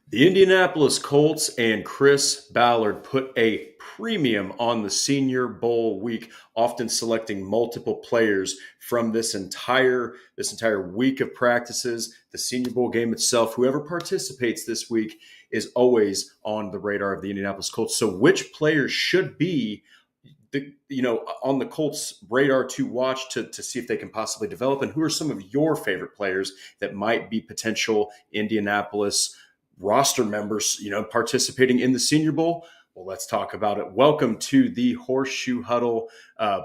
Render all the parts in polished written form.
The Indianapolis Colts and Chris Ballard put a premium on the Senior Bowl week, often selecting multiple players from this entire week of practices. The Senior Bowl game itself, whoever participates this week, is always on the radar of the Indianapolis Colts. So, which players should be on the Colts radar to watch to see if they can possibly develop, and who are some of your favorite players that might be potential Indianapolis roster members, participating in the Senior Bowl? Well, let's talk about it. Welcome to the Horseshoe Huddle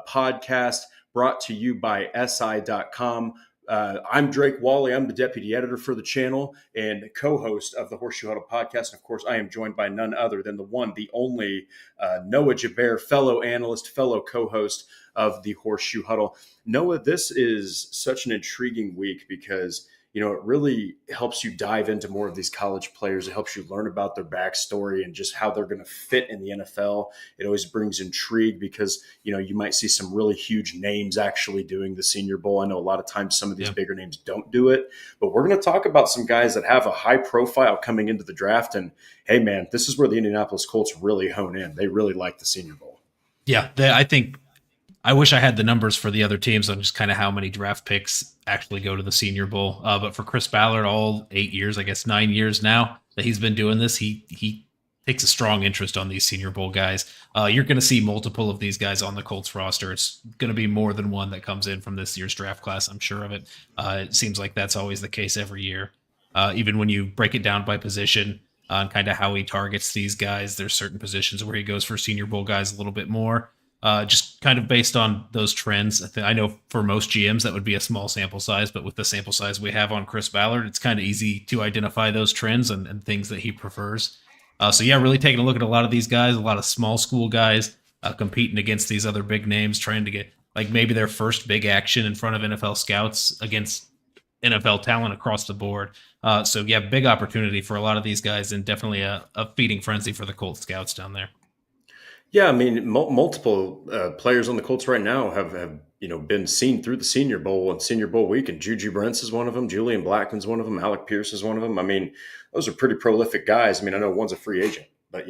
podcast, brought to you by SI.com. I'm Drake Wally. I'm the deputy editor for the channel and co-host of the Horseshoe Huddle podcast. And of course, I am joined by none other than the one, the only Noah Gebert, fellow analyst, fellow co-host of the Horseshoe Huddle. Noah, this is such an intriguing week because it really helps you dive into more of these college players. It helps you learn about their backstory and just how they're going to fit in the NFL. It always brings intrigue because, you might see some really huge names actually doing the Senior Bowl. I know a lot of times some of these bigger names don't do it, but we're going to talk about some guys that have a high profile coming into the draft. And hey, man, this is where the Indianapolis Colts really hone in. They really like the Senior Bowl. Yeah, I think I wish I had the numbers for the other teams on just kind of how many draft picks actually go to the Senior Bowl. But for Chris Ballard, all 8 years, I guess 9 years now that he's been doing this, he takes a strong interest on these Senior Bowl guys. You're going to see multiple of these guys on the Colts roster. It's going to be more than one that comes in from this year's draft class. I'm sure of it. It seems like that's always the case every year. Even when you break it down by position on kind of how he targets these guys, there's certain positions where he goes for Senior Bowl guys a little bit more. Just kind of based on those trends. I know for most GMs that would be a small sample size, but with the sample size we have on Chris Ballard, it's kind of easy to identify those trends and things that he prefers. Really taking a look at a lot of these guys, a lot of small school guys competing against these other big names, trying to get like maybe their first big action in front of NFL scouts against NFL talent across the board. Big opportunity for a lot of these guys, and definitely a feeding frenzy for the Colts scouts down there. Yeah, I mean, multiple players on the Colts right now have been seen through the Senior Bowl and Senior Bowl week, and Juju Brents is one of them, Julian Blackmon's one of them, Alec Pierce is one of them. I mean, those are pretty prolific guys. I mean, I know one's a free agent, but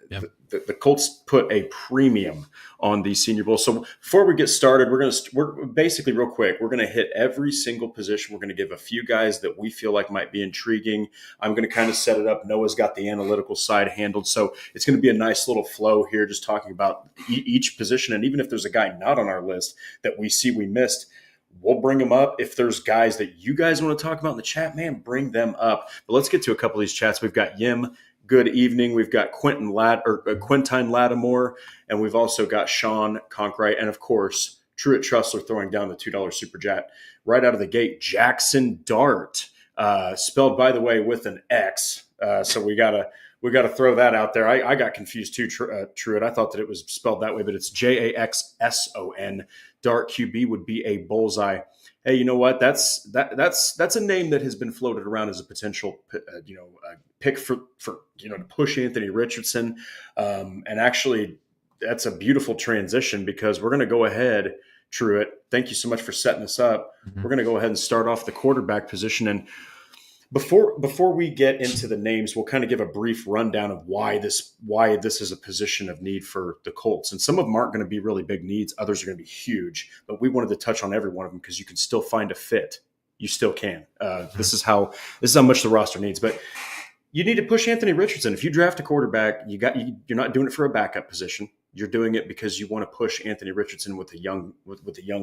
Yep. The Colts put a premium on the Senior Bowl. So before we get started, we're basically real quick. We're going to hit every single position. We're going to give a few guys that we feel like might be intriguing. I'm going to kind of set it up. Noah's got the analytical side handled, so it's going to be a nice little flow here, just talking about each position. And even if there's a guy not on our list that we see we missed, we'll bring them up. If there's guys that you guys want to talk about in the chat, man, bring them up. But let's get to a couple of these chats. We've got Yim. Good evening. We've got Quintine Lattimore, and we've also got Sean Conkright, and of course, Truett Trussler throwing down the $2 super chat right out of the gate. Jackson Dart, spelled by the way with an X. So we gotta throw that out there. I got confused too, Truett. I thought that it was spelled that way, but it's Jaxson. Dart QB would be a bullseye. Hey, you know what? That's a name that has been floated around as a potential, pick for to push Anthony Richardson, and actually, that's a beautiful transition because we're going to go ahead, Truett. Thank you so much for setting us up. Mm-hmm. We're going to go ahead and start off the quarterback position, and before we get into the names, we'll kind of give a brief rundown of why this is a position of need for the Colts. And some of them aren't going to be really big needs. Others are going to be huge. But we wanted to touch on every one of them because you can still find a fit. You still can. This is how much the roster needs. But you need to push Anthony Richardson. If you draft a quarterback, you're not doing it for a backup position. You're doing it because you want to push Anthony Richardson with a young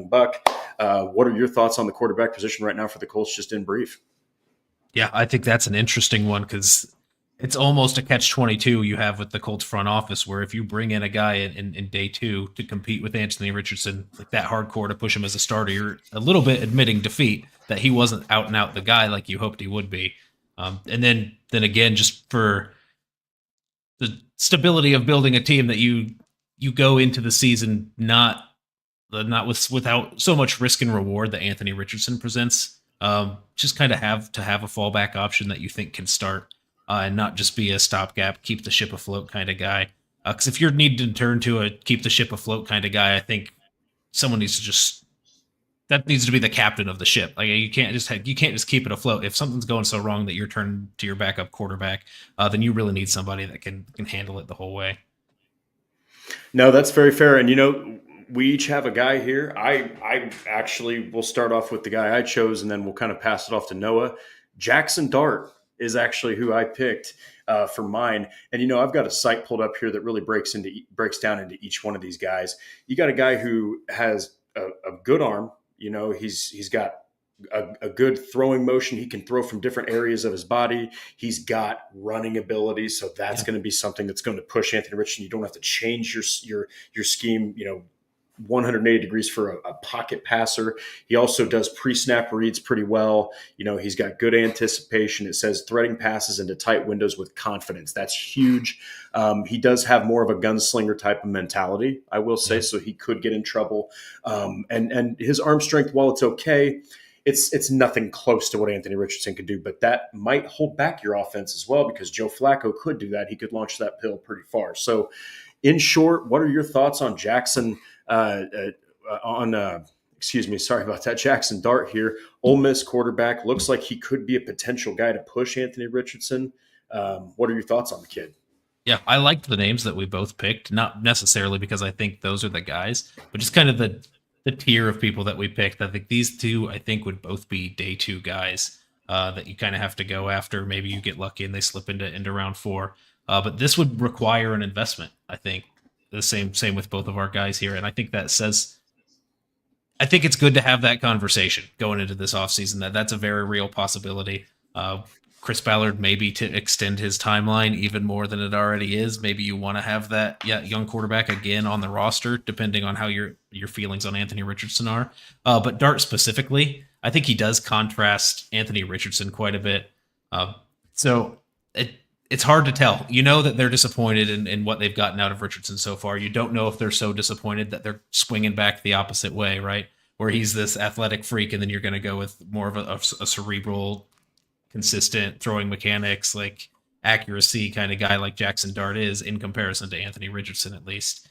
buck. What are your thoughts on the quarterback position right now for the Colts, just in brief? Yeah, I think that's an interesting one because it's almost a catch-22 you have with the Colts front office, where if you bring in a guy in day two to compete with Anthony Richardson, like that hardcore to push him as a starter, you're a little bit admitting defeat that he wasn't out and out the guy like you hoped he would be. And then again, just for the stability of building a team that you go into the season not without so much risk and reward that Anthony Richardson presents. Just kind of have a fallback option that you think can start and not just be a stopgap, keep the ship afloat kind of guy. Because if you're needing to turn to a keep the ship afloat kind of guy, I think someone needs to just that needs to be the captain of the ship. Like you can't just keep it afloat. If something's going so wrong that you're turning to your backup quarterback, then you really need somebody that can handle it the whole way. No, that's very fair. And we each have a guy here. I actually will start off with the guy I chose, and then we'll kind of pass it off to Noah. Jackson Dart is actually who I picked for mine. And I've got a site pulled up here that really breaks down into each one of these guys. You got a guy who has a good arm. He's got a good throwing motion. He can throw from different areas of his body. He's got running ability, so that's going to be something that's going to push Anthony Richardson. You don't have to change your scheme, 180 degrees for a pocket passer. He also does pre-snap reads pretty well. He's got good anticipation. It says threading passes into tight windows with confidence. That's huge. He does have more of a gunslinger type of mentality, I will say, so he could get in trouble. And his arm strength, while it's okay, it's nothing close to what Anthony Richardson could do, but that might hold back your offense as well, because Joe Flacco could do that. He could launch that pill pretty far. So in short, what are your thoughts on Jackson sorry about that. Jackson Dart here, Ole Miss quarterback, looks like he could be a potential guy to push Anthony Richardson. What are your thoughts on the kid? Yeah, I liked the names that we both picked, not necessarily because I think those are the guys, but just kind of the tier of people that we picked. I think these two, would both be day 2 guys that you kind of have to go after. Maybe you get lucky and they slip into round 4. But this would require an investment, I think. The same with both of our guys here. And I think that says, I think it's good to have that conversation going into this offseason. That's a very real possibility. Chris Ballard, maybe to extend his timeline even more than it already is. Maybe you want to have that young quarterback again on the roster, depending on how your feelings on Anthony Richardson are. But Dart specifically, I think he does contrast Anthony Richardson quite a bit. So it's hard to tell. You know that they're disappointed in what they've gotten out of Richardson so far. You don't know if they're so disappointed that they're swinging back the opposite way, right? Where he's this athletic freak, and then you're going to go with more of a cerebral, consistent throwing mechanics, like accuracy kind of guy like Jackson Dart is, in comparison to Anthony Richardson, at least.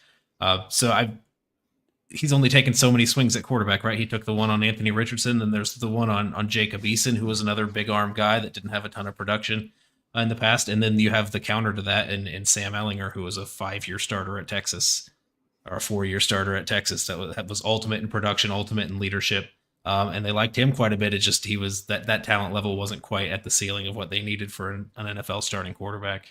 He's only taken so many swings at quarterback, right? He took the one on Anthony Richardson, then there's the one on Jacob Eason, who was another big arm guy that didn't have a ton of production in the past. And then you have the counter to that in Sam Ehlinger, who was a 5-year starter at Texas, or a 4-year starter at Texas that was ultimate in production, ultimate in leadership. And they liked him quite a bit. It's just he was that talent level wasn't quite at the ceiling of what they needed for an NFL starting quarterback.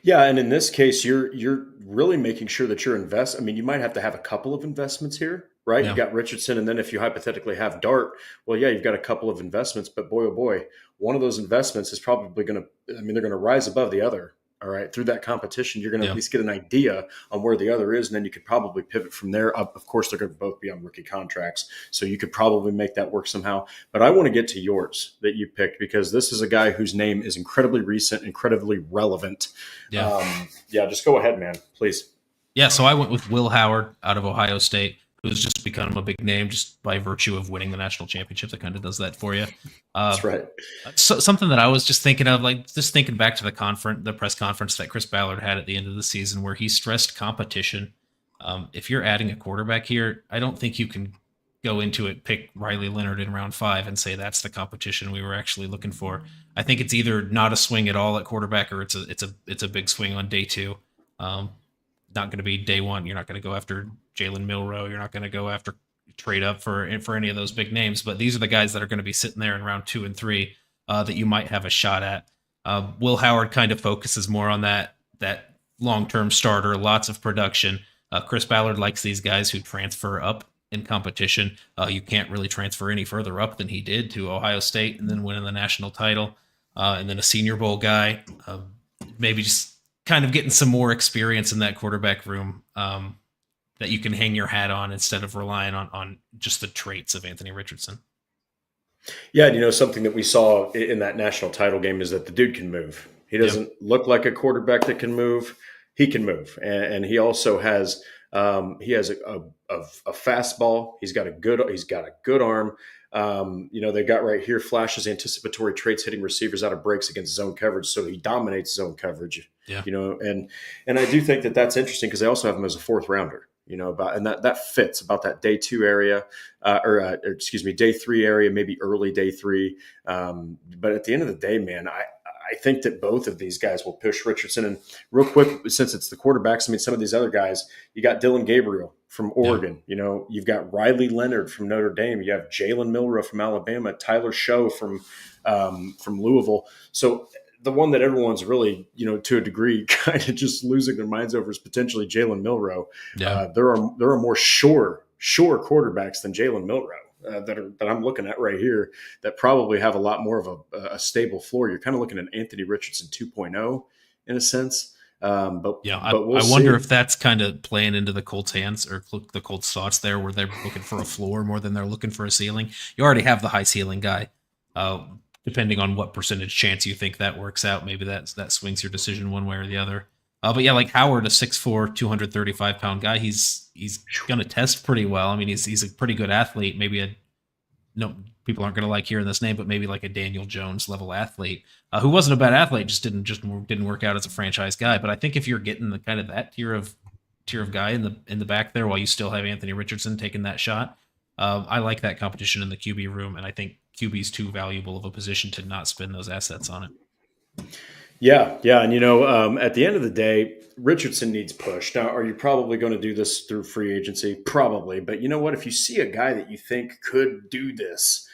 Yeah, and in this case, you're really making sure that you're I mean, you might have to have a couple of investments here, right? Yeah. You've got Richardson, and then if you hypothetically have Dart, well, yeah, you've got a couple of investments, but boy, oh boy, one of those investments is probably they're going to rise above the other. All right, through that competition, you're going to at least get an idea on where the other is, and then you could probably pivot from there. Of course, they're going to both be on rookie contracts, so you could probably make that work somehow. But I want to get to yours that you picked, because this is a guy whose name is incredibly recent, incredibly relevant. Yeah, just go ahead, man, please. Yeah, so I went with Will Howard out of Ohio State, who's just become a big name just by virtue of winning the national championship. That kind of does that for you. That's right. So, something that I was just thinking of, like just thinking back to the press conference that Chris Ballard had at the end of the season, where he stressed competition. If you're adding a quarterback here, I don't think you can go into it, pick Riley Leonard in round 5 and say that's the competition we were actually looking for. I think it's either not a swing at all at quarterback, or it's a big swing on day 2. Not going to be day 1. You're not going to go after Jalen Milroe. You're not going to go after trade up for any of those big names. But these are the guys that are going to be sitting there in round 2 and 3 that you might have a shot at. Will Howard kind of focuses more on that long-term starter, lots of production. Chris Ballard likes these guys who transfer up in competition. You can't really transfer any further up than he did to Ohio State and then winning the national title. And then a Senior Bowl guy, maybe just kind of getting some more experience in that quarterback room that you can hang your hat on instead of relying on just the traits of Anthony Richardson. Yeah, and something that we saw in that national title game is that the dude can move. He doesn't look like a quarterback that can move. He can move, and he also has a fastball. He's got a good arm. They got right here flashes anticipatory traits, hitting receivers out of breaks against zone coverage. So he dominates zone coverage. Yeah. And I do think that that's interesting, because they also have him as a 4th rounder. and that fits about that day 2 area, or excuse me, day 3 area, maybe early day 3. But at the end of the day, man, I think that both of these guys will push Richardson. And real quick, since it's the quarterbacks, I mean, some of these other guys, you got Dylan Gabriel from Oregon. Yeah. You've got Riley Leonard from Notre Dame. You have Jalen Milroe from Alabama, Tyler Show from Louisville. So the one that everyone's really, to a degree, kind of just losing their minds over is potentially Jalen Milroe. Yeah. There are more sure quarterbacks than Jalen Milroe. That I'm looking at right here that probably have a lot more of a stable floor. You're kind of looking at Anthony Richardson 2.0 in a sense. But we'll I wonder if that's kind of playing into the Colts' hands or the Colts' thoughts there, where they're looking for a floor more than they're looking for a ceiling. You already have the high ceiling guy. Depending on what percentage chance you think that works out, maybe that swings your decision one way or the other. But yeah, like Howard, a 6'4", 235-pound guy, he's going to test pretty well. I mean, he's a pretty good athlete. Maybe people aren't going to like hearing this name, but maybe like a Daniel Jones level athlete who wasn't a bad athlete, just didn't work out as a franchise guy. But I think if you're getting the kind of that tier of guy in the back there, while you still have Anthony Richardson taking that shot, I like that competition in the QB room, and I think QB is too valuable of a position to not spend those assets on it. Yeah. And, at the end of the day, Richardson needs push. Now, are you probably going to do this through free agency? Probably. But you know what? If you see a guy that you think could do this,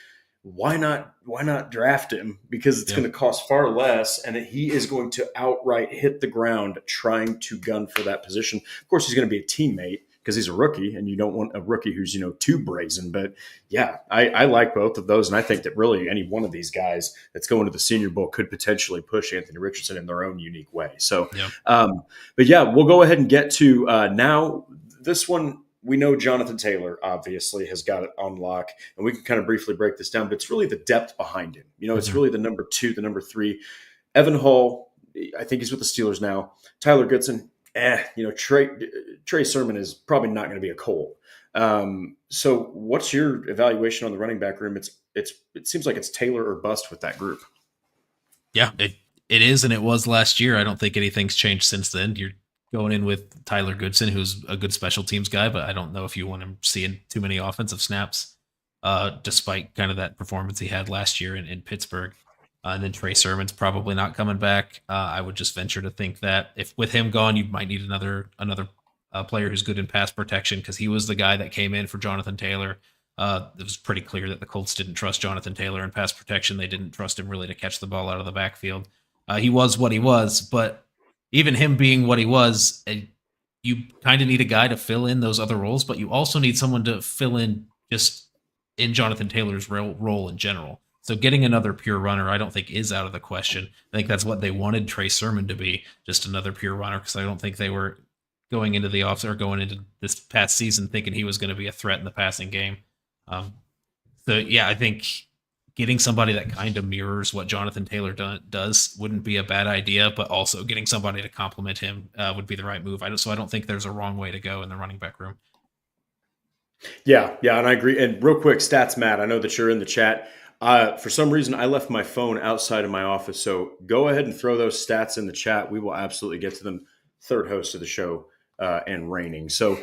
why not draft him? Because it's going to cost far less, and he is going to outright hit the ground trying to gun for that position. Of course, he's going to be a teammate because he's a rookie, and you don't want a rookie who's, too brazen. But yeah, I like both of those. And I think that really any one of these guys that's going to the Senior Bowl could potentially push Anthony Richardson in their own unique way. So, but yeah, we'll go ahead and get to now this one. We know Jonathan Taylor obviously has got it on lock, and we can kind of briefly break this down, but it's really the depth behind him. It's really the number 2, the number 3, Evan Hall. I think he's with the Steelers now. Tyler Goodson. Trey Sermon is probably not going to be a Colt. So what's your evaluation on the running back room? It seems like it's Taylor or bust with that group. Yeah, it is, and it was last year. I don't think anything's changed since then. You're going in with Tyler Goodson, who's a good special teams guy, but I don't know if you want him seeing too many offensive snaps, despite kind of that performance he had last year in Pittsburgh. And then Trey Sermon's probably not coming back. I would just venture to think that if with him gone, you might need another player who's good in pass protection, because he was the guy that came in for Jonathan Taylor. It was pretty clear that the Colts didn't trust Jonathan Taylor in pass protection. They didn't trust him really to catch the ball out of the backfield. He was what he was, but even him being what he was, you kind of need a guy to fill in those other roles, but you also need someone to fill in just in Jonathan Taylor's role in general. So getting another pure runner, I don't think is out of the question. I think that's what they wanted Trey Sermon to be, just another pure runner, because I don't think they were going into the offseason or going into this past season thinking he was going to be a threat in the passing game. So yeah, I think getting somebody that kind of mirrors what Jonathan Taylor does wouldn't be a bad idea, but also getting somebody to complement him would be the right move. I don't think there's a wrong way to go in the running back room. Yeah, and I agree. And real quick, Stats Matt, I know that you're in the chat. For some reason, I left my phone outside of my office, so go ahead and throw those stats in the chat. We will absolutely get to them. Third host of the show and reigning. So,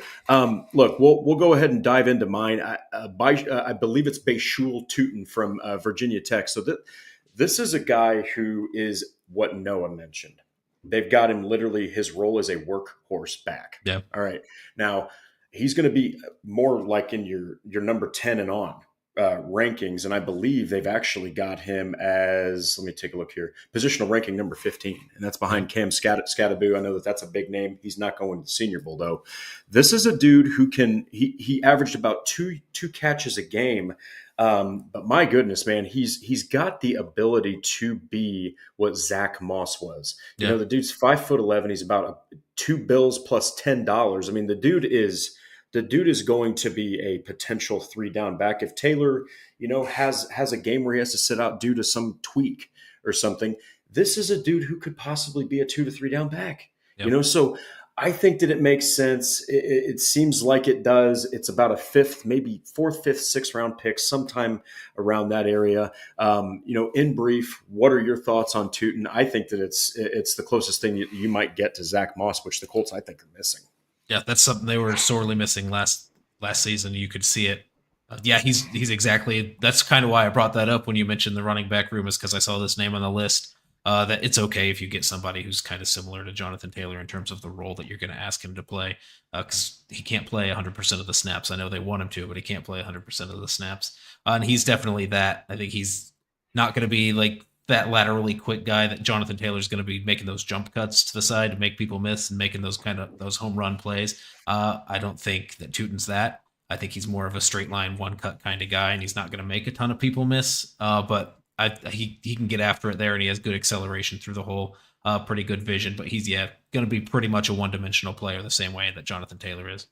look, we'll go ahead and dive into mine. I believe it's Bayshul Tootin from Virginia Tech. So this is a guy who is what Noah mentioned. They've got him literally, his role as a workhorse back. Yeah. All right. Now, he's going to be more like in your number 10 and on rankings. And I believe they've actually got him as, let me take a look here, positional ranking number 15. And that's behind Cam Skattebo. I know that's a big name. He's not going to the Senior Bowl, though. This is a dude who he averaged about two catches a game. But my goodness, man, he's got the ability to be what Zach Moss was. Yeah. You know, the dude's 5'11". He's about $2 plus $10. I mean, the dude is going to be a potential 3-down back. If Taylor, has a game where he has to sit out due to some tweak or something, this is a dude who could possibly be a 2 to 3 down back. Yep. So I think that it makes sense. It seems like it does. It's about a 5th, maybe 4th, 5th, 6th round pick, sometime around that area. In brief, what are your thoughts on Tootin? I think that it's the closest thing you might get to Zach Moss, which the Colts, I think, are missing. Yeah, that's something they were sorely missing last season. You could see it. Yeah, he's exactly. That's kind of why I brought that up when you mentioned the running back room, is because I saw this name on the list. That it's okay if you get somebody who's kind of similar to Jonathan Taylor in terms of the role that you're going to ask him to play, because he can't play 100% of the snaps. I know they want him to, but he can't play 100% of the snaps. And he's definitely that. I think he's not going to be like that laterally quick guy that Jonathan Taylor's going to be making those jump cuts to the side to make people miss and making those kind of those home run plays. I don't think that Tutin's that. I think he's more of a straight line, one cut kind of guy, and he's not going to make a ton of people miss. But he can get after it there, and he has good acceleration through the hole, pretty good vision. But he's going to be pretty much a one dimensional player the same way that Jonathan Taylor is.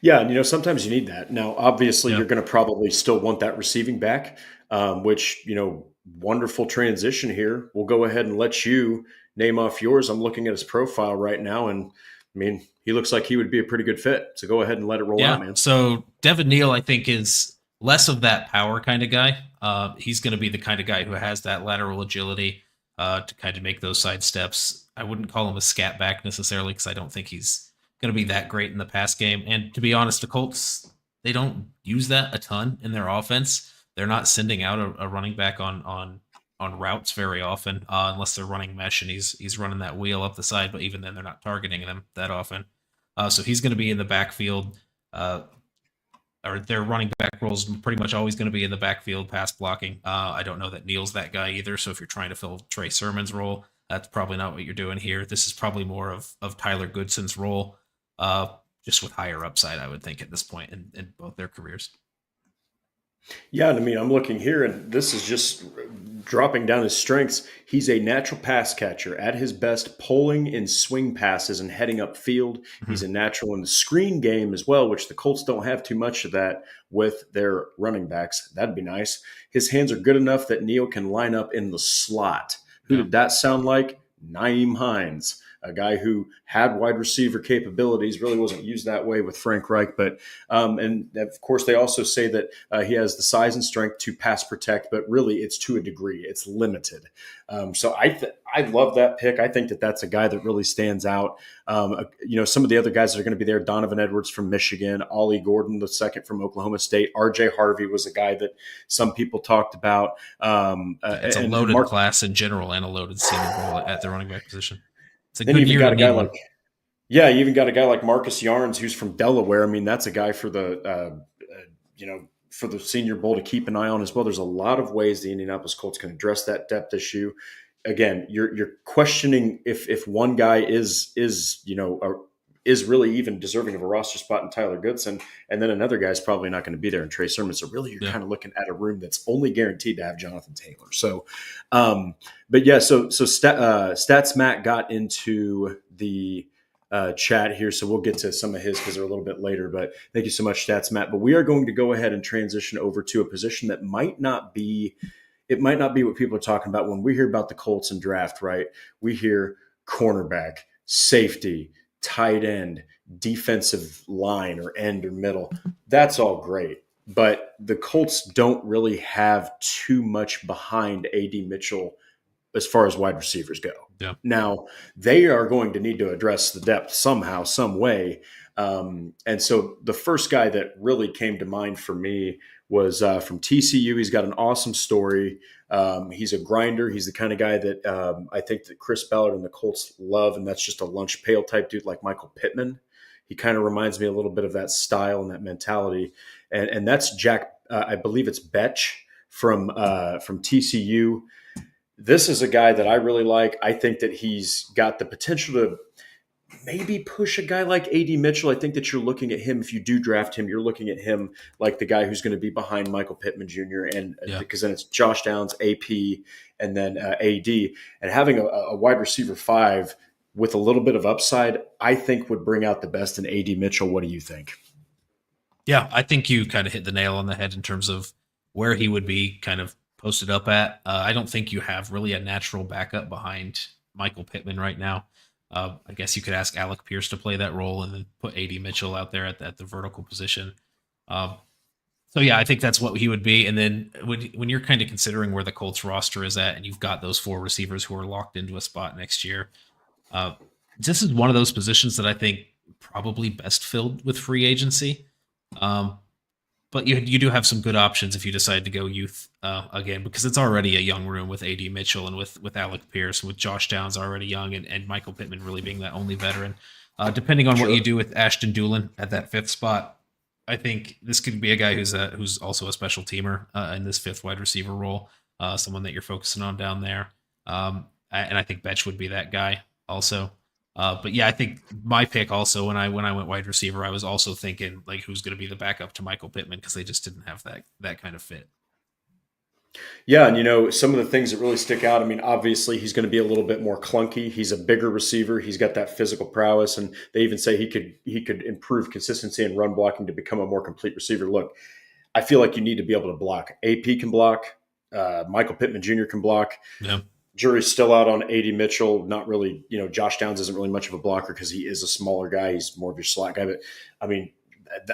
Yeah, and sometimes you need that. Now, obviously, Yeah. you're going to probably still want that receiving back, which wonderful transition here. We'll go ahead and let you name off yours. I'm looking at his profile right now, and I mean, he looks like he would be a pretty good fit. So go ahead and let it roll out, Yeah. man. So Devin Neal, I think, is less of that power kind of guy. He's going to be the kind of guy who has that lateral agility to kind of make those side steps. I wouldn't call him a scat back necessarily, because I don't think he's going to be that great in the pass game. And to be honest, the Colts, they don't use that a ton in their offense. They're not sending out a running back on routes very often, unless they're running mesh and he's running that wheel up the side. But even then, they're not targeting them that often. So he's going to be in the backfield, uh, or their running back roles pretty much always going to be in the backfield pass blocking. I don't know that Neal's that guy either. So if you're trying to fill Trey Sermon's role, that's probably not what you're doing here. This is probably more of Tyler Goodson's role, just with higher upside, I would think, at this point in both their careers. Yeah, and I mean, I'm looking here, and this is just dropping down his strengths. He's a natural pass catcher at his best, pulling in swing passes and heading upfield. Mm-hmm. He's a natural in the screen game as well, which the Colts don't have too much of that with their running backs. That'd be nice. His hands are good enough that Neal can line up in the slot. Who Yeah. did that sound like? Naeem Hines, a guy who had wide receiver capabilities, really wasn't used that way with Frank Reich. But and of course, they also say that he has the size and strength to pass protect, but really it's to a degree. It's limited. So I love that pick. I think that that's a guy that really stands out. Some of the other guys that are going to be there: Donovan Edwards from Michigan, Ollie Gordon the second from Oklahoma State, R.J. Harvey was a guy that some people talked about. It's a And loaded Mark, class in general and a loaded senior role at the running back position. It's a then you good even year got to a guy need one. like Yeah, you even got a guy like Marcus Yarns who's from Delaware. I mean, that's a guy for the Senior Bowl to keep an eye on as well. There's a lot of ways the Indianapolis Colts can address that depth issue. Again, you're questioning if one guy is really even deserving of a roster spot in Tyler Goodson, and then another guy's probably not going to be there in Trey Sermon. So really, you're Yeah. kind of looking at a room that's only guaranteed to have Jonathan Taylor. So, but yeah, Stats Matt got into the chat here, so we'll get to some of his because they're a little bit later. But thank you so much, Stats Matt. But we are going to go ahead and transition over to a position that might not be what people are talking about when we hear about the Colts and draft. Right? We hear cornerback, safety, tight end, defensive line, or end or middle. That's all great. But the Colts don't really have too much behind A.D. Mitchell as far as wide receivers go. Yeah. Now, they are going to need to address the depth somehow, some way. And so the first guy that really came to mind for me was from TCU. He's got an awesome story. He's a grinder. He's the kind of guy that I think that Chris Ballard and the Colts love, and that's just a lunch pail type dude like Michael Pittman. He kind of reminds me a little bit of that style and that mentality. And that's Jack, I believe it's Betch from TCU. This is a guy that I really like. I think that he's got the potential to maybe push a guy like A.D. Mitchell. I think that you're looking at him, if you do draft him, you're looking at him like the guy who's going to be behind Michael Pittman Jr. And because then it's Josh Downs, AP, and then AD. And having a wide receiver 5 with a little bit of upside, I think would bring out the best in A.D. Mitchell. What do you think? Yeah, I think you kind of hit the nail on the head in terms of where he would be kind of posted up at. I don't think you have really a natural backup behind Michael Pittman right now. I guess you could ask Alec Pierce to play that role and then put A.D. Mitchell out there at the vertical position. So yeah, I think that's what he would be. And then when you're kind of considering where the Colts roster is at, and you've got those 4 receivers who are locked into a spot next year, this is one of those positions that I think probably best filled with free agency. Um, but you do have some good options if you decide to go youth again, because it's already a young room with AD Mitchell and with Alec Pierce and with Josh Downs already young and Michael Pittman really being that only veteran. Depending on what you Sure. do with Ashton Doolin at that fifth spot, I think this could be a guy who's also a special teamer in this fifth wide receiver role, someone that you're focusing on down there. And I think Betch would be that guy also. But yeah, I think my pick also when I went wide receiver, I was also thinking like who's going to be the backup to Michael Pittman because they just didn't have that kind of fit. Yeah, and some of the things that really stick out. I mean, obviously he's going to be a little bit more clunky. He's a bigger receiver. He's got that physical prowess, and they even say he could improve consistency and run blocking to become a more complete receiver. Look, I feel like you need to be able to block. AP can block. Michael Pittman Jr. can block. Yeah. Jury's still out on AD Mitchell. Not really, Josh Downs isn't really much of a blocker because he is a smaller guy. He's more of your slot guy. But I mean,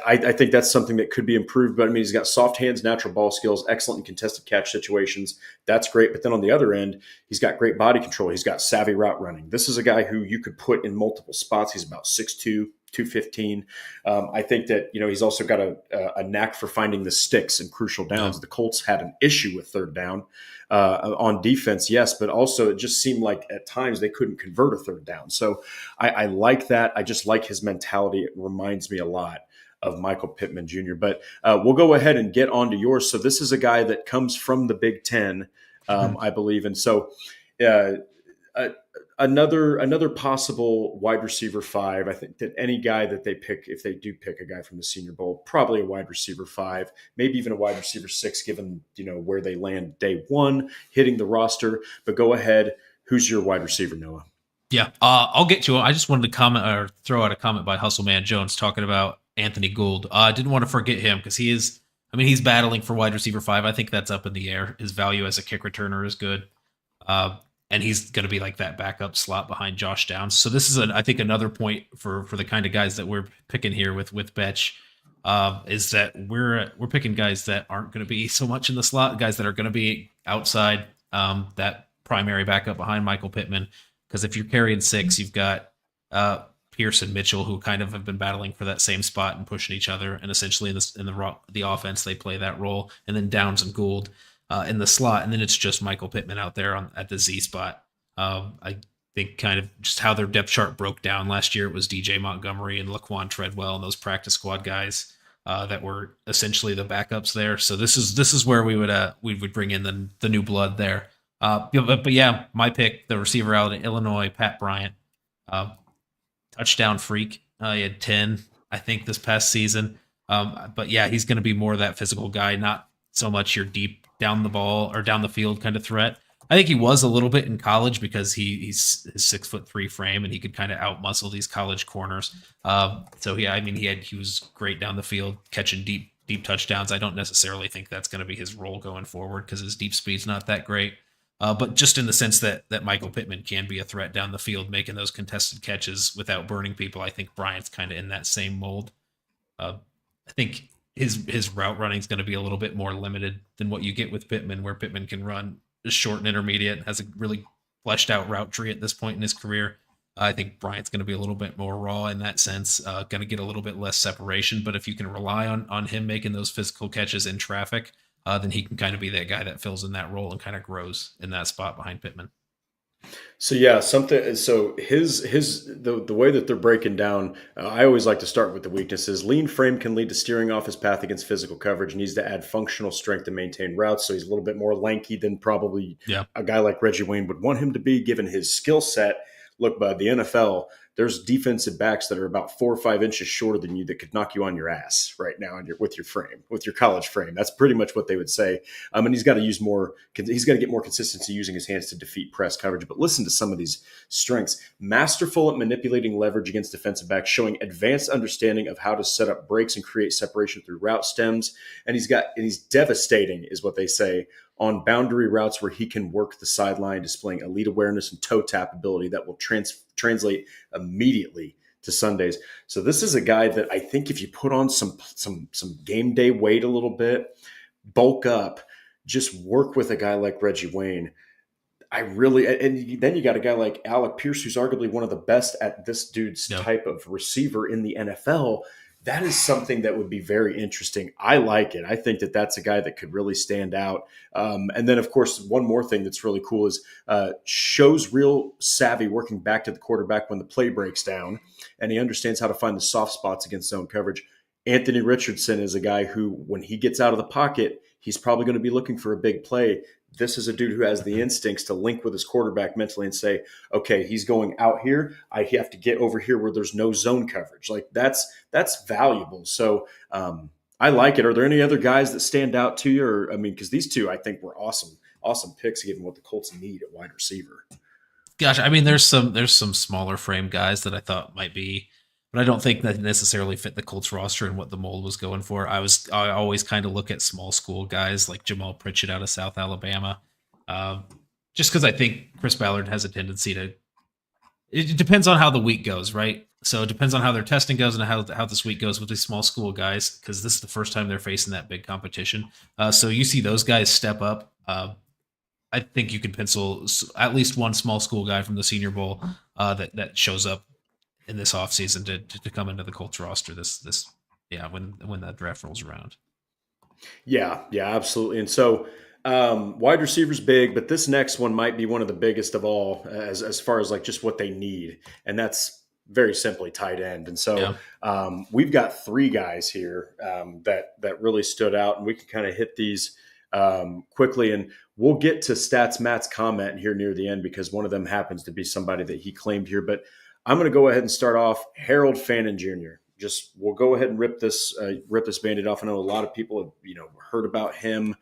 I think that's something that could be improved. But I mean, he's got soft hands, natural ball skills, excellent in contested catch situations. That's great. But then on the other end, he's got great body control. He's got savvy route running. This is a guy who you could put in multiple spots. He's about 6'2", 215. I think that, he's also got a knack for finding the sticks in crucial downs. The Colts had an issue with third down on defense, yes, but also it just seemed like at times they couldn't convert a third down. So I like that. I just like his mentality. It reminds me a lot of Michael Pittman Jr. But we'll go ahead and get on to yours. So this is a guy that comes from the Big Ten, I believe. And so another possible wide receiver 5. I think that any guy that they pick, if they do pick a guy from the Senior Bowl, probably a wide receiver 5, maybe even a wide receiver 6, given where they land day one, hitting the roster. But go ahead. Who's your wide receiver, Noah? Yeah, I'll get to it. I just wanted to comment or throw out a comment by Hustleman Jones talking about Anthony Gould. I didn't want to forget him because he's battling for wide receiver 5. I think that's up in the air. His value as a kick returner is good. And he's going to be like that backup slot behind Josh Downs. So this is, I think, another point for the kind of guys that we're picking here with Betch, is that we're picking guys that aren't going to be so much in the slot, guys that are going to be outside that primary backup behind Michael Pittman. Because if you're carrying 6, you've got Pierce and Mitchell, who kind of have been battling for that same spot and pushing each other, and essentially in the offense they play that role, and then Downs and Gould in the slot, and then it's just Michael Pittman out there at the Z spot. I think kind of just how their depth chart broke down last year. It was DJ Montgomery and Laquan Treadwell and those practice squad guys that were essentially the backups there. So this is where we would bring in the new blood there. But yeah, my pick, the receiver out in Illinois, Pat Bryant, touchdown freak. He had 10, I think, this past season. But yeah, he's going to be more of that physical guy, not so much your deep down the ball or down the field kind of threat. I think he was a little bit in college because he's his 6'3" frame and he could kind of outmuscle these college corners. So yeah, he was great down the field catching deep touchdowns. I don't necessarily think that's going to be his role going forward because his deep speed's not that great. But just in the sense that Michael Pittman can be a threat down the field, making those contested catches without burning people, I think Bryant's kind of in that same mold. I think his route running is going to be a little bit more limited than what you get with Pittman, where Pittman can run short and intermediate, has a really fleshed out route tree at this point in his career. I think Bryant's going to be a little bit more raw in that sense, going to get a little bit less separation. But if you can rely on him making those physical catches in traffic, then he can kind of be that guy that fills in that role and kind of grows in that spot behind Pittman. So yeah, the way that they're breaking down, I always like to start with the weaknesses. Lean frame can lead to steering off his path against physical coverage. Needs to add functional strength to maintain routes. So he's a little bit more lanky than probably a guy like Reggie Wayne would want him to be, given his skill set. Look, bud, the NFL, there's defensive backs that are about 4 or 5 inches shorter than you that could knock you on your ass right now with your college frame. That's pretty much what they would say. And he's got to use more. He's got to get more consistency using his hands to defeat press coverage. But listen to some of these strengths: masterful at manipulating leverage against defensive backs, showing advanced understanding of how to set up breaks and create separation through route stems. And he's devastating, is what they say, on boundary routes where he can work the sideline, displaying elite awareness and toe tap ability that will translate immediately to Sundays. So this is a guy that I think if you put on some game day weight a little bit, bulk up, just work with a guy like Reggie Wayne, I really, and then you got a guy like Alec Pierce, who's arguably one of the best at this dude's Yeah. type of receiver in the NFL. That is something that would be very interesting. I like it. I think that that's a guy that could really stand out. And then, of course, one more thing that's really cool is shows real savvy working back to the quarterback when the play breaks down, and he understands how to find the soft spots against zone coverage. Anthony Richardson is a guy who, when he gets out of the pocket, he's probably going to be looking for a big play. This is a dude who has the instincts to link with his quarterback mentally and say, okay, he's going out here. I have to get over here where there's no zone coverage. Like that's valuable. So I like it. Are there any other guys that stand out to you? Or, I mean, because these two I think were awesome picks given what the Colts need at wide receiver. Gosh, I mean, there's some smaller frame guys that I thought might be, but I don't think that necessarily fit the Colts roster and what the mold was going for. I always kind of look at small school guys like Jamal Pritchett out of South Alabama, just because I think Chris Ballard has a tendency to. It depends on how the week goes, right? So it depends on how their testing goes and how this week goes with these small school guys, because this is the first time they're facing that big competition. So you see those guys step up. I think you can pencil at least one small school guy from the Senior Bowl that shows up in this offseason to come into the Colts roster when that draft rolls around. Yeah, absolutely. And so wide receivers big, but this next one might be one of the biggest of all as far as like just what they need, and that's very simply tight end. And so we've got three guys here that really stood out, and we can kind of hit these quickly, and we'll get to Stats Matt's comment here near the end because one of them happens to be somebody that he claimed here. But I'm going to go ahead and start off Harold Fannin Jr. Just we'll go ahead and rip this Band-Aid off. I know a lot of people have heard about him,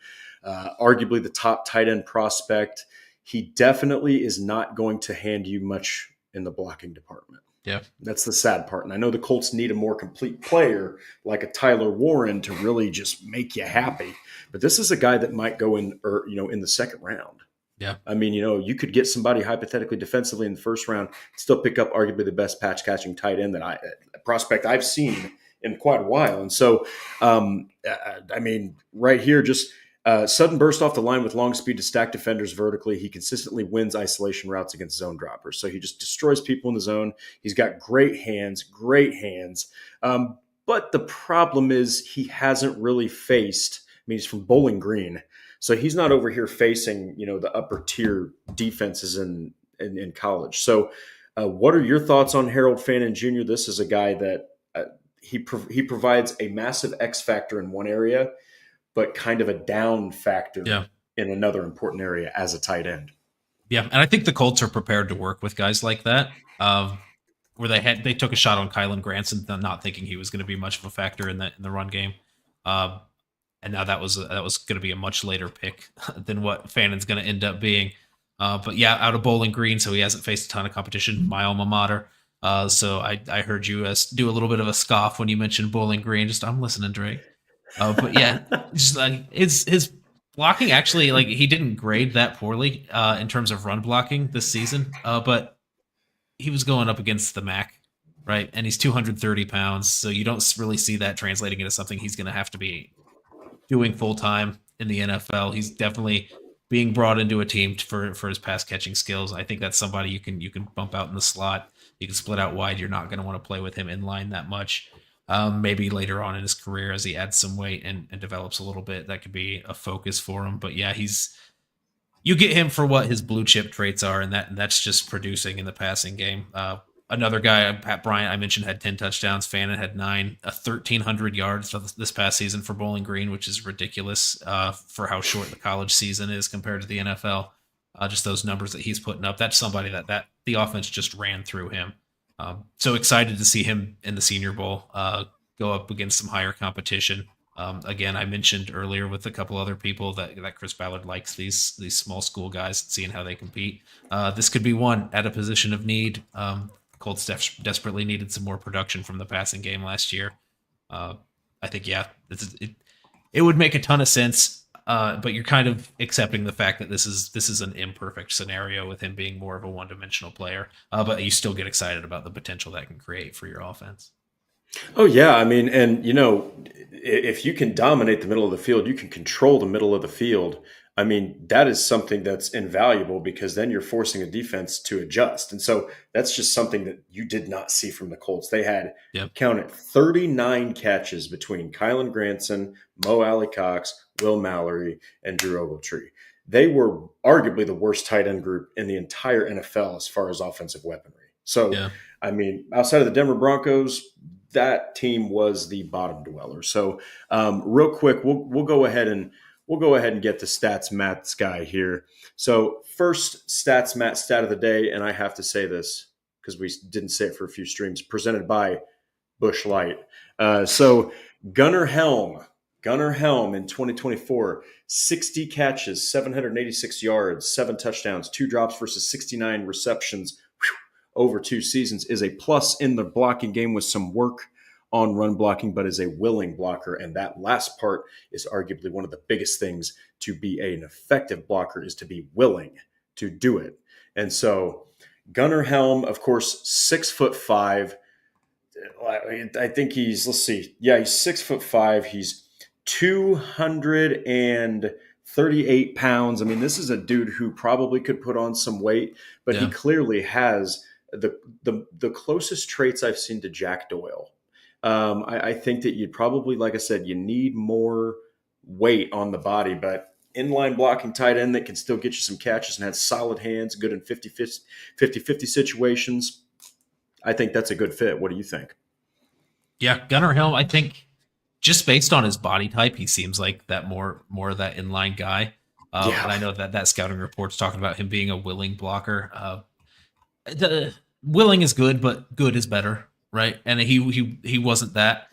arguably the top tight end prospect. He definitely is not going to hand you much in the blocking department. Yeah, that's the sad part. And I know the Colts need a more complete player like a Tyler Warren to really just make you happy. But this is a guy that might go in the second round. Yeah. I mean, you could get somebody hypothetically defensively in the first round, still pick up arguably the best patch catching tight end prospect I've seen in quite a while. And so, I mean, right here, just sudden burst off the line with long speed to stack defenders vertically. He consistently wins isolation routes against zone droppers. So he just destroys people in the zone. He's got great hands. But the problem is he hasn't really faced, I mean, he's from Bowling Green. So he's not over here facing, the upper tier defenses in college. So what are your thoughts on Harold Fannin Jr.? This is a guy that he provides a massive X factor in one area, but kind of a down factor in another important area as a tight end. Yeah, and I think the Colts are prepared to work with guys like that, where they took a shot on Kylan Granson, not thinking he was going to be much of a factor in the run game. And now that was going to be a much later pick than what Fannin's going to end up being. But yeah, out of Bowling Green, so he hasn't faced a ton of competition. My alma mater. So I heard you do a little bit of a scoff when you mentioned Bowling Green. Just I'm listening, Drake. But yeah, just like his blocking actually, like he didn't grade that poorly in terms of run blocking this season. But he was going up against the MAC, right? And he's 230 pounds, so you don't really see that translating into something he's going to have to be doing full time in the NFL. He's definitely being brought into a team for his pass catching skills. I think that's somebody you can bump out in the slot. You can split out wide. You're not going to want to play with him in line that much. Maybe later on in his career as he adds some weight and develops a little bit, that could be a focus for him. But yeah, you get him for what his blue chip traits are, and that's just producing in the passing game. Another guy, Pat Bryant, I mentioned, had 10 touchdowns. Fannin had 9, 1,300 yards this past season for Bowling Green, which is ridiculous for how short the college season is compared to the NFL. Just those numbers that he's putting up. That's somebody that the offense just ran through him. So excited to see him in the Senior Bowl go up against some higher competition. Again, I mentioned earlier with a couple other people that Chris Ballard likes these small school guys, seeing how they compete. This could be one at a position of need. Colts desperately needed some more production from the passing game last year. I think, it would make a ton of sense, but you're kind of accepting the fact that this is an imperfect scenario with him being more of a one-dimensional player, but you still get excited about the potential that can create for your offense. Oh, yeah. I mean, and, if you can dominate the middle of the field, you can control the middle of the field. I mean, that is something that's invaluable because then you're forcing a defense to adjust. And so that's just something that you did not see from the Colts. They had Yep. counted 39 catches between Kylan Granson, Mo Alley Cox, Will Mallory, and Drew Ogletree. They were arguably the worst tight end group in the entire NFL as far as offensive weaponry. So, Yeah. I mean, outside of the Denver Broncos, that team was the bottom dweller. So, real quick, we'll go ahead and get the stats Matt's guy here. So, first stats Matt stat of the day, and I have to say this because we didn't say it for a few streams. Presented by Busch Light. So, Gunnar Helm in 2024, 60 catches, 786 yards, 7 touchdowns, 2 drops versus 69 receptions over 2 seasons, is a plus in the blocking game with some work on run blocking, but is a willing blocker. And that last part is arguably one of the biggest things to be an effective blocker, is to be willing to do it. And so Gunnar Helm, of course, 6'5". I think he's, let's see. Yeah, he's 6'5". He's 238 pounds. I mean, this is a dude who probably could put on some weight, but he clearly has the closest traits I've seen to Jack Doyle. I think that you'd probably, like I said, you need more weight on the body, but inline blocking tight end that can still get you some catches and has solid hands, good in 50-50 situations. I think that's a good fit. What do you think? Yeah, Gunnar Helm, I think just based on his body type, he seems like that more of that inline guy. And I know that scouting report's talking about him being a willing blocker. Willing is good, but good is better, right? And he wasn't that.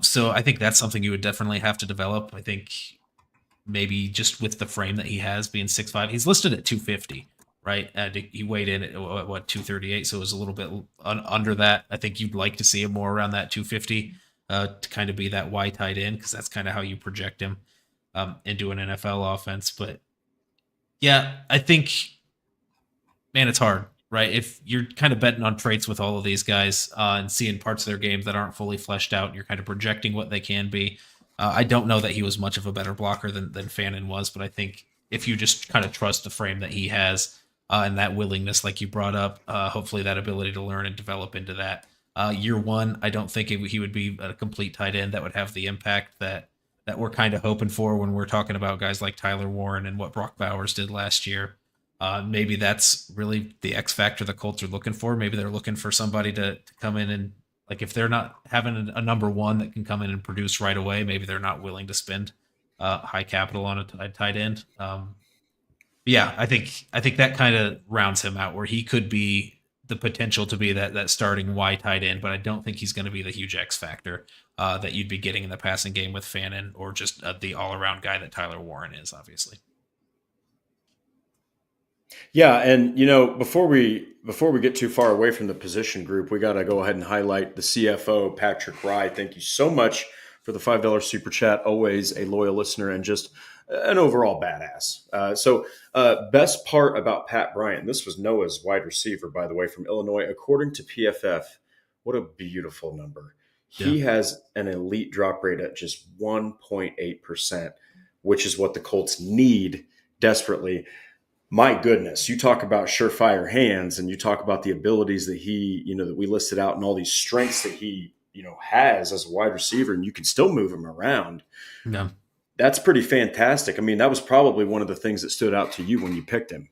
So I think that's something you would definitely have to develop. I think maybe just with the frame that he has, being 6'5", he's listed at 250, right? And he weighed in at 238, so it was a little bit under that. I think you'd like to see him more around that 250 to kind of be that Y tight end, because that's kind of how you project him into an NFL offense. But yeah, I think, man, it's hard, right? If you're kind of betting on traits with all of these guys and seeing parts of their games that aren't fully fleshed out, and you're kind of projecting what they can be. I don't know that he was much of a better blocker than Fannin was, but I think if you just kind of trust the frame that he has and that willingness, like you brought up, hopefully that ability to learn and develop into that. Year one, I don't think he would be a complete tight end that would have the impact that we're kind of hoping for when we're talking about guys like Tyler Warren and what Brock Bowers did last year. Maybe that's really the X factor the Colts are looking for. Maybe they're looking for somebody to come in and, like, if they're not having a number one that can come in and produce right away, maybe they're not willing to spend high capital on a tight end. Yeah, I think that kind of rounds him out, where he could be the potential to be that starting Y tight end, but I don't think he's going to be the huge X factor that you'd be getting in the passing game with Fannin, or just the all around guy that Tyler Warren is, obviously. Yeah, and before we get too far away from the position group, we got to go ahead and highlight the CFO, Patrick Rye. Thank you so much for the $5 super chat. Always a loyal listener and just an overall badass. So best part about Pat Bryant, this was Noah's wide receiver, by the way, from Illinois. According to PFF, what a beautiful number. He has an elite drop rate at just 1.8%, which is what the Colts need desperately. My goodness, you talk about surefire hands, and you talk about the abilities that he, that we listed out, and all these strengths that he, has as a wide receiver, and you can still move him around. Yeah. That's pretty fantastic. I mean, that was probably one of the things that stood out to you when you picked him.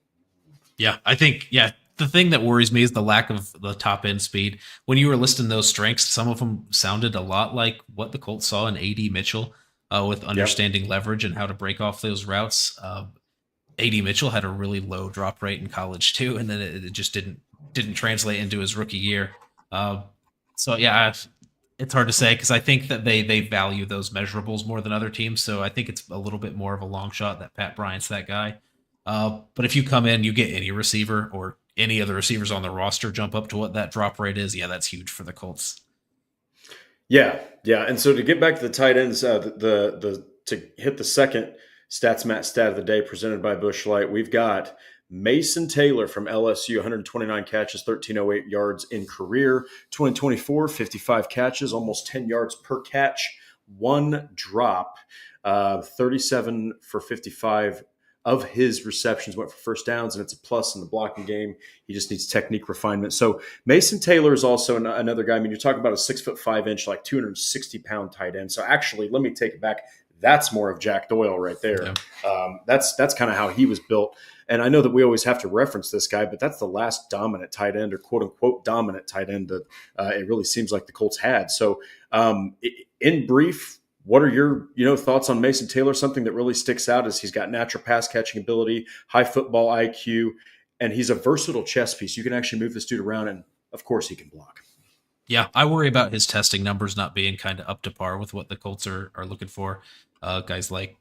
Yeah, I think, the thing that worries me is the lack of the top end speed. When you were listing those strengths, some of them sounded a lot like what the Colts saw in A.D. Mitchell with understanding leverage and how to break off those routes. A.D. Mitchell had a really low drop rate in college too, and then it just didn't translate into his rookie year. So yeah, it's hard to say, because I think that they value those measurables more than other teams. So I think it's a little bit more of a long shot that Pat Bryant's that guy. But if you come in, you get any receiver or any other receivers on the roster jump up to what that drop rate is, yeah, that's huge for the Colts. Yeah. And so to get back to the tight ends, to hit the second Stats Matt stat of the day presented by Busch Light, we've got Mason Taylor from LSU, 129 catches, 1,308 yards in career. 2024, 55 catches, almost 10 yards per catch, 1 drop, 37 for 55 of his receptions went for first downs, and it's a plus in the blocking game. He just needs technique refinement. So Mason Taylor is also another guy. I mean, you're talking about a 6'5", like 260-pound tight end. So actually, let me take it back. That's more of Jack Doyle right there. Yeah. That's kind of how he was built. And I know that we always have to reference this guy, but that's the last dominant tight end, or quote unquote dominant tight end, that it really seems like the Colts had. So in brief, what are your thoughts on Mason Taylor? Something that really sticks out is he's got natural pass catching ability, high football IQ, and he's a versatile chess piece. You can actually move this dude around, and of course he can block. Yeah, I worry about his testing numbers not being kind of up to par with what the Colts are looking for. Guys like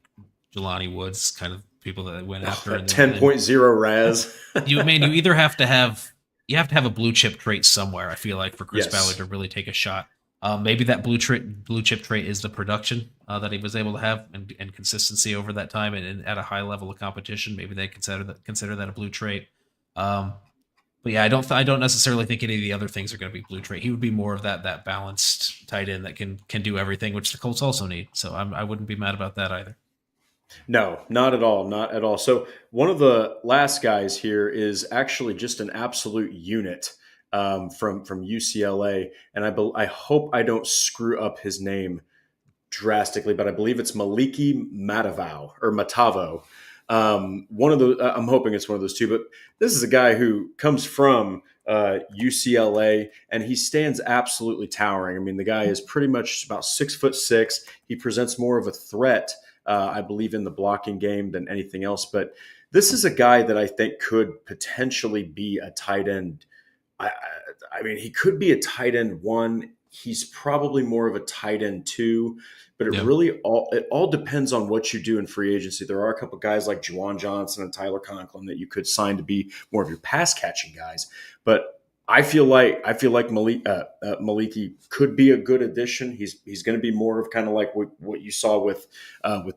Jelani Woods, kind of people that went after. 10.0 Raz. You either have to have a blue chip trait somewhere. I feel like for Chris Ballard to really take a shot. Maybe that blue chip trait is the production that he was able to have and consistency over that time and at a high level of competition. Maybe they consider that a blue trait. But yeah, I don't necessarily think any of the other things are going to be blue trait. He would be more of that balanced tight end that can do everything, which the Colts also need. So I wouldn't be mad about that either. No, not at all. Not at all. So one of the last guys here is actually just an absolute unit from UCLA. And I hope I don't screw up his name drastically, but I believe it's Maliki Matavo. One of the I'm hoping it's one of those two, but this is a guy who comes from UCLA, and he stands absolutely towering. I mean, the guy is pretty much about 6'6". He presents more of a threat, I believe, in the blocking game than anything else. But this is a guy that I think could potentially be a tight end. I mean, he could be a tight end 1. He's probably more of a tight end 2, but it all depends on what you do in free agency. There are a couple of guys like Juwan Johnson and Tyler Conklin that you could sign to be more of your pass catching guys. But I feel like Maliki could be a good addition. He's going to be more of kind of like what you saw with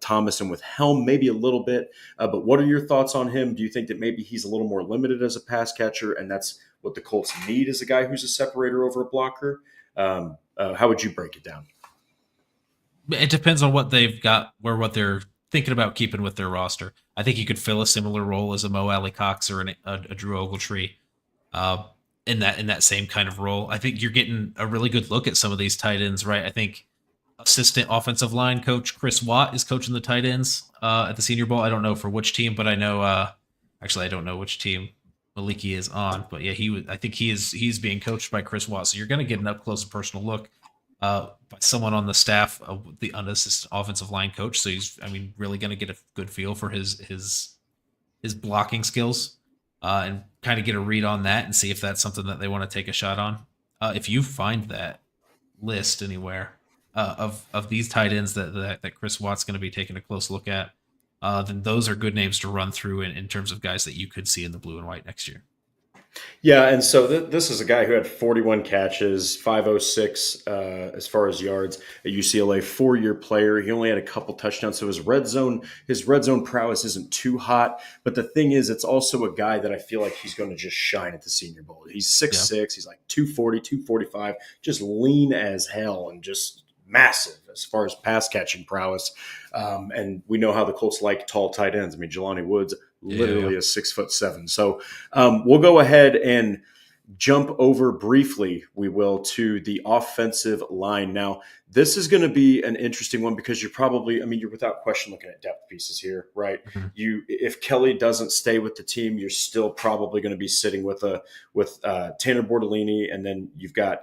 Thomas and with Helm, maybe a little bit. But what are your thoughts on him? Do you think that maybe he's a little more limited as a pass catcher, and that's what the Colts need, is a guy who's a separator over a blocker? How would you break it down? It depends on what they've got, or what they're thinking about keeping with their roster. I think you could fill a similar role as a Mo Alley Cox or a Drew Ogletree in that same kind of role. I think you're getting a really good look at some of these tight ends, right? I think assistant offensive line coach Chris Watt is coaching the tight ends at the Senior Bowl. I don't know for which team, but I know actually I don't know which team Maliki is on, but yeah, I think he's being coached by Chris Watt. So you're going to get an up close and personal look by someone on the staff of the unassisted offensive line coach. So he's, really going to get a good feel for his blocking skills and kind of get a read on that and see if that's something that they want to take a shot on. If you find that list anywhere of these tight ends that Chris Watt's going to be taking a close look at, then those are good names to run through in terms of guys that you could see in the blue and white next year. Yeah, and so this is a guy who had 41 catches, 506 as far as yards at UCLA, 4-year player. He only had a couple touchdowns, so his red zone prowess isn't too hot. But the thing is, it's also a guy that I feel like he's going to just shine at the Senior Bowl. He's 6'6", he's like 240, 245, just lean as hell and just massive as far as pass catching prowess. And we know how the Colts like tall tight ends. I mean, Jelani Woods literally is 6'7". So we'll go ahead and jump over briefly, we will, to the offensive line. Now, this is going to be an interesting one because you're without question looking at depth pieces here, right? Mm-hmm. If Kelly doesn't stay with the team, you're still probably going to be sitting with Tanner Bortolini, and then you've got,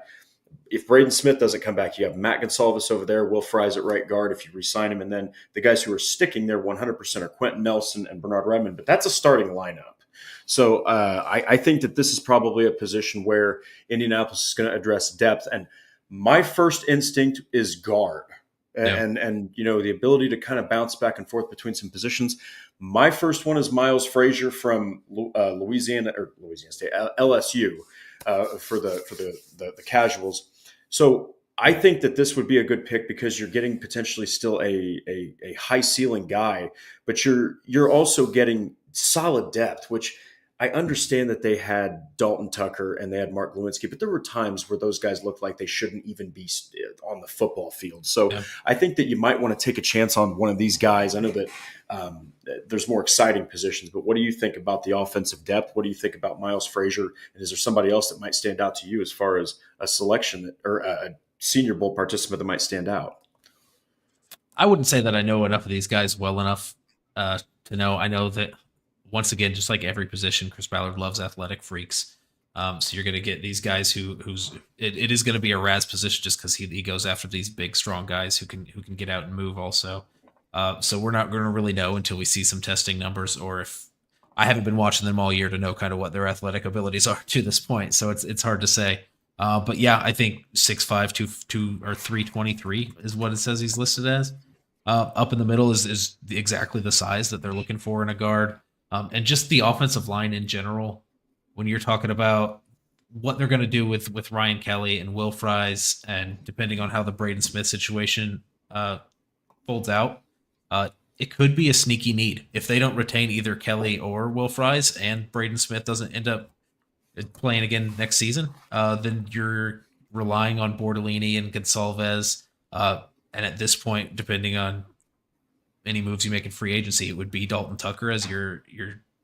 if Braden Smith doesn't come back, you have Matt Gonsalves over there, Will Fries at right guard if you re-sign him, and then the guys who are sticking there 100% are Quentin Nelson and Bernard Redmond, but that's a starting lineup. So I think that this is probably a position where Indianapolis is going to address depth, and my first instinct is guard. And the ability to kind of bounce back and forth between some positions. My first one is Miles Frazier from Louisiana State, LSU, for the casuals. So I think that this would be a good pick because you're getting potentially still a high ceiling guy, but you're also getting solid depth, which I understand that they had Dalton Tucker and they had Mark Lewinsky, but there were times where those guys looked like they shouldn't even be on the football field. So Yeah. I think that you might want to take a chance on one of these guys. I know that there's more exciting positions, but what do you think about the offensive depth? What do you think about Miles Frazier? And is there somebody else that might stand out to you as far as a selection or a Senior Bowl participant that might stand out? I wouldn't say that I know enough of these guys well enough to know. I know that once again, just like every position, Chris Ballard loves athletic freaks. So you're going to get these guys it is going to be a Raz position just because he goes after these big, strong guys who can get out and move also. So we're not going to really know until we see some testing numbers, or if I haven't been watching them all year to know kind of what their athletic abilities are to this point. So it's hard to say. But yeah, I think 6'5", 2 or 323 is what it says he's listed as. Up in the middle is exactly the size that they're looking for in a guard. And just the offensive line in general, when you're talking about what they're going to do with Ryan Kelly and Will Fries, and depending on how the Braden Smith situation folds out, it could be a sneaky need. If they don't retain either Kelly or Will Fries and Braden Smith doesn't end up playing again next season, then you're relying on Bordellini and Gonsalves. And at this point, depending on any moves you make in free agency, it would be Dalton Tucker as your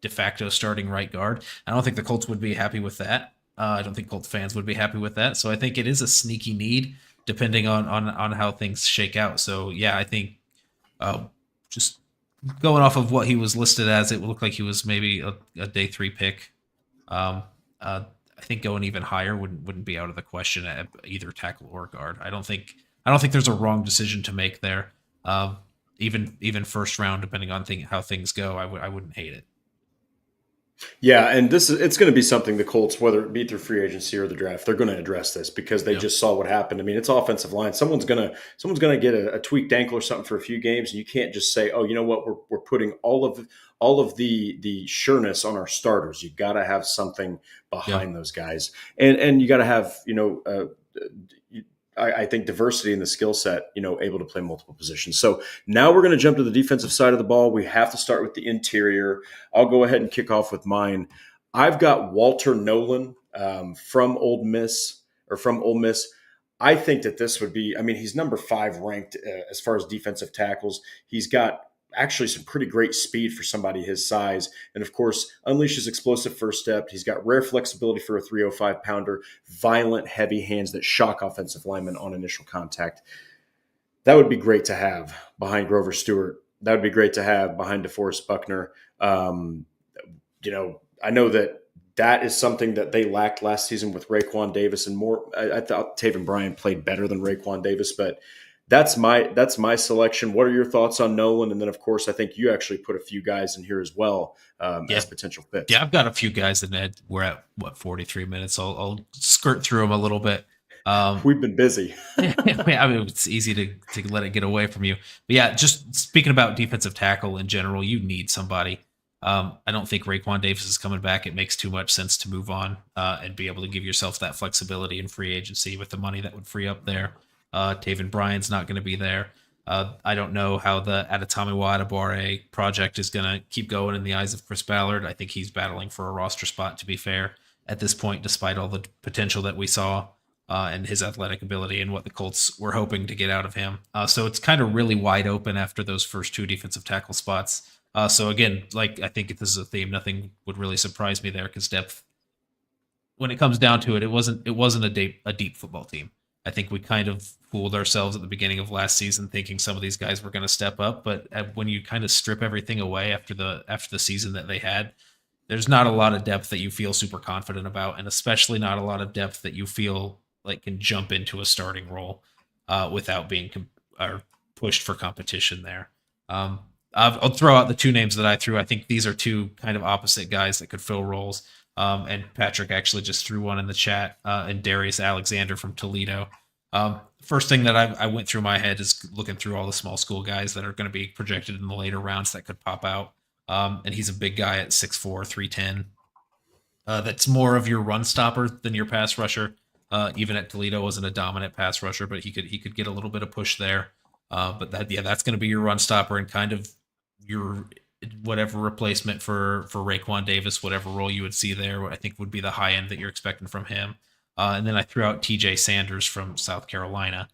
de facto starting right guard. I don't think the Colts would be happy with that. I don't think Colts fans would be happy with that. So I think it is a sneaky need depending on how things shake out. So yeah, I think just going off of what he was listed as, it looked like he was maybe a day 3 pick. I think going even higher wouldn't be out of the question at either tackle or guard. I don't think there's a wrong decision to make there. Even first round, depending on how things go, I wouldn't hate it. Yeah, and it's going to be something the Colts, whether it be through free agency or the draft, they're going to address this because they just saw what happened. I mean, it's offensive line. Someone's going to get a tweaked ankle or something for a few games, and you can't just say, "Oh, you know what? We're putting all of the sureness on our starters." You got to have something behind those guys, and you got to have I think diversity in the skill set, able to play multiple positions. So now we're going to jump to the defensive side of the ball. We have to start with the interior. I'll go ahead and kick off with mine. I've got Walter Nolan from Ole Miss. I think that this would be, he's number 5 ranked as far as defensive tackles. He's got actually some pretty great speed for somebody his size. And of course, unleashes explosive first step. He's got rare flexibility for a 305 pounder, violent, heavy hands that shock offensive linemen on initial contact. That would be great to have behind Grover Stewart. That would be great to have behind DeForest Buckner. I know that is something that they lacked last season with Raekwon Davis and more. I thought Taven Bryan played better than Raekwon Davis, but that's my selection. What are your thoughts on Nolan? And then, of course, I think you actually put a few guys in here as well as potential fits. Yeah, I've got a few guys in that. We're at 43 minutes. I'll skirt through them a little bit. We've been busy. It's easy to let it get away from you. But yeah, just speaking about defensive tackle in general, you need somebody. I don't think Raekwon Davis is coming back. It makes too much sense to move on and be able to give yourself that flexibility in free agency with the money that would free up there. Taven Bryan's not going to be there. I don't know how the Adetomiwa Adebawore project is going to keep going in the eyes of Chris Ballard. I think he's battling for a roster spot, to be fair, at this point, despite all the potential that we saw and his athletic ability and what the Colts were hoping to get out of him. So it's kind of really wide open after those first 2 defensive tackle spots. So again, I think if this is a theme, nothing would really surprise me there because depth, when it comes down to it, it wasn't a deep football team. I think we kind of fooled ourselves at the beginning of last season thinking some of these guys were going to step up, but when you kind of strip everything away after the season that they had, there's not a lot of depth that you feel super confident about, and especially not a lot of depth that you feel like can jump into a starting role without being pushed for competition there. I'll throw out the 2 names that I threw. I think these are 2 kind of opposite guys that could fill roles. And Patrick actually just threw one in the chat, and Darius Alexander from Toledo. First thing that I went through my head is looking through all the small school guys that are going to be projected in the later rounds that could pop out. And he's a big guy at 6'4", 310. That's more of your run stopper than your pass rusher. Even at Toledo wasn't a dominant pass rusher, but he could get a little bit of push there. But that's going to be your run stopper and kind of your whatever replacement for Raekwon Davis, whatever role you would see there, I think would be the high end that you're expecting from him. And then I threw out TJ Sanders from South Carolina,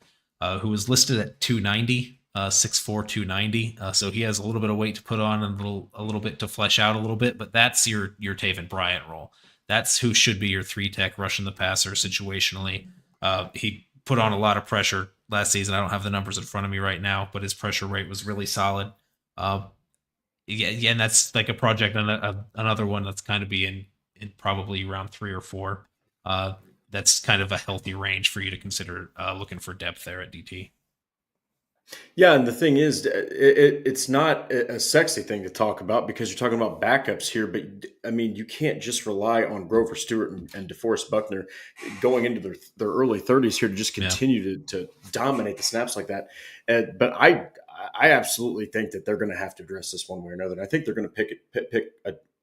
who was listed at 290, 6'4", 290. So he has a little bit of weight to put on and a little bit to flesh out a little bit, but that's your Taven Bryant role. That's who should be your 3-tech rushing the passer situationally. He put on a lot of pressure last season. I don't have the numbers in front of me right now, but his pressure rate was really solid. Yeah, and that's like a project and another one that's kind of be in probably round 3 or 4. That's kind of a healthy range for you to consider looking for depth there at DT. Yeah, and the thing is, it's not a sexy thing to talk about because you're talking about backups here. But I mean, you can't just rely on Grover Stewart and DeForest Buckner going into their early 30s here to just continue to dominate the snaps like that. But I absolutely think that they're going to have to address this one way or another. And I think they're going to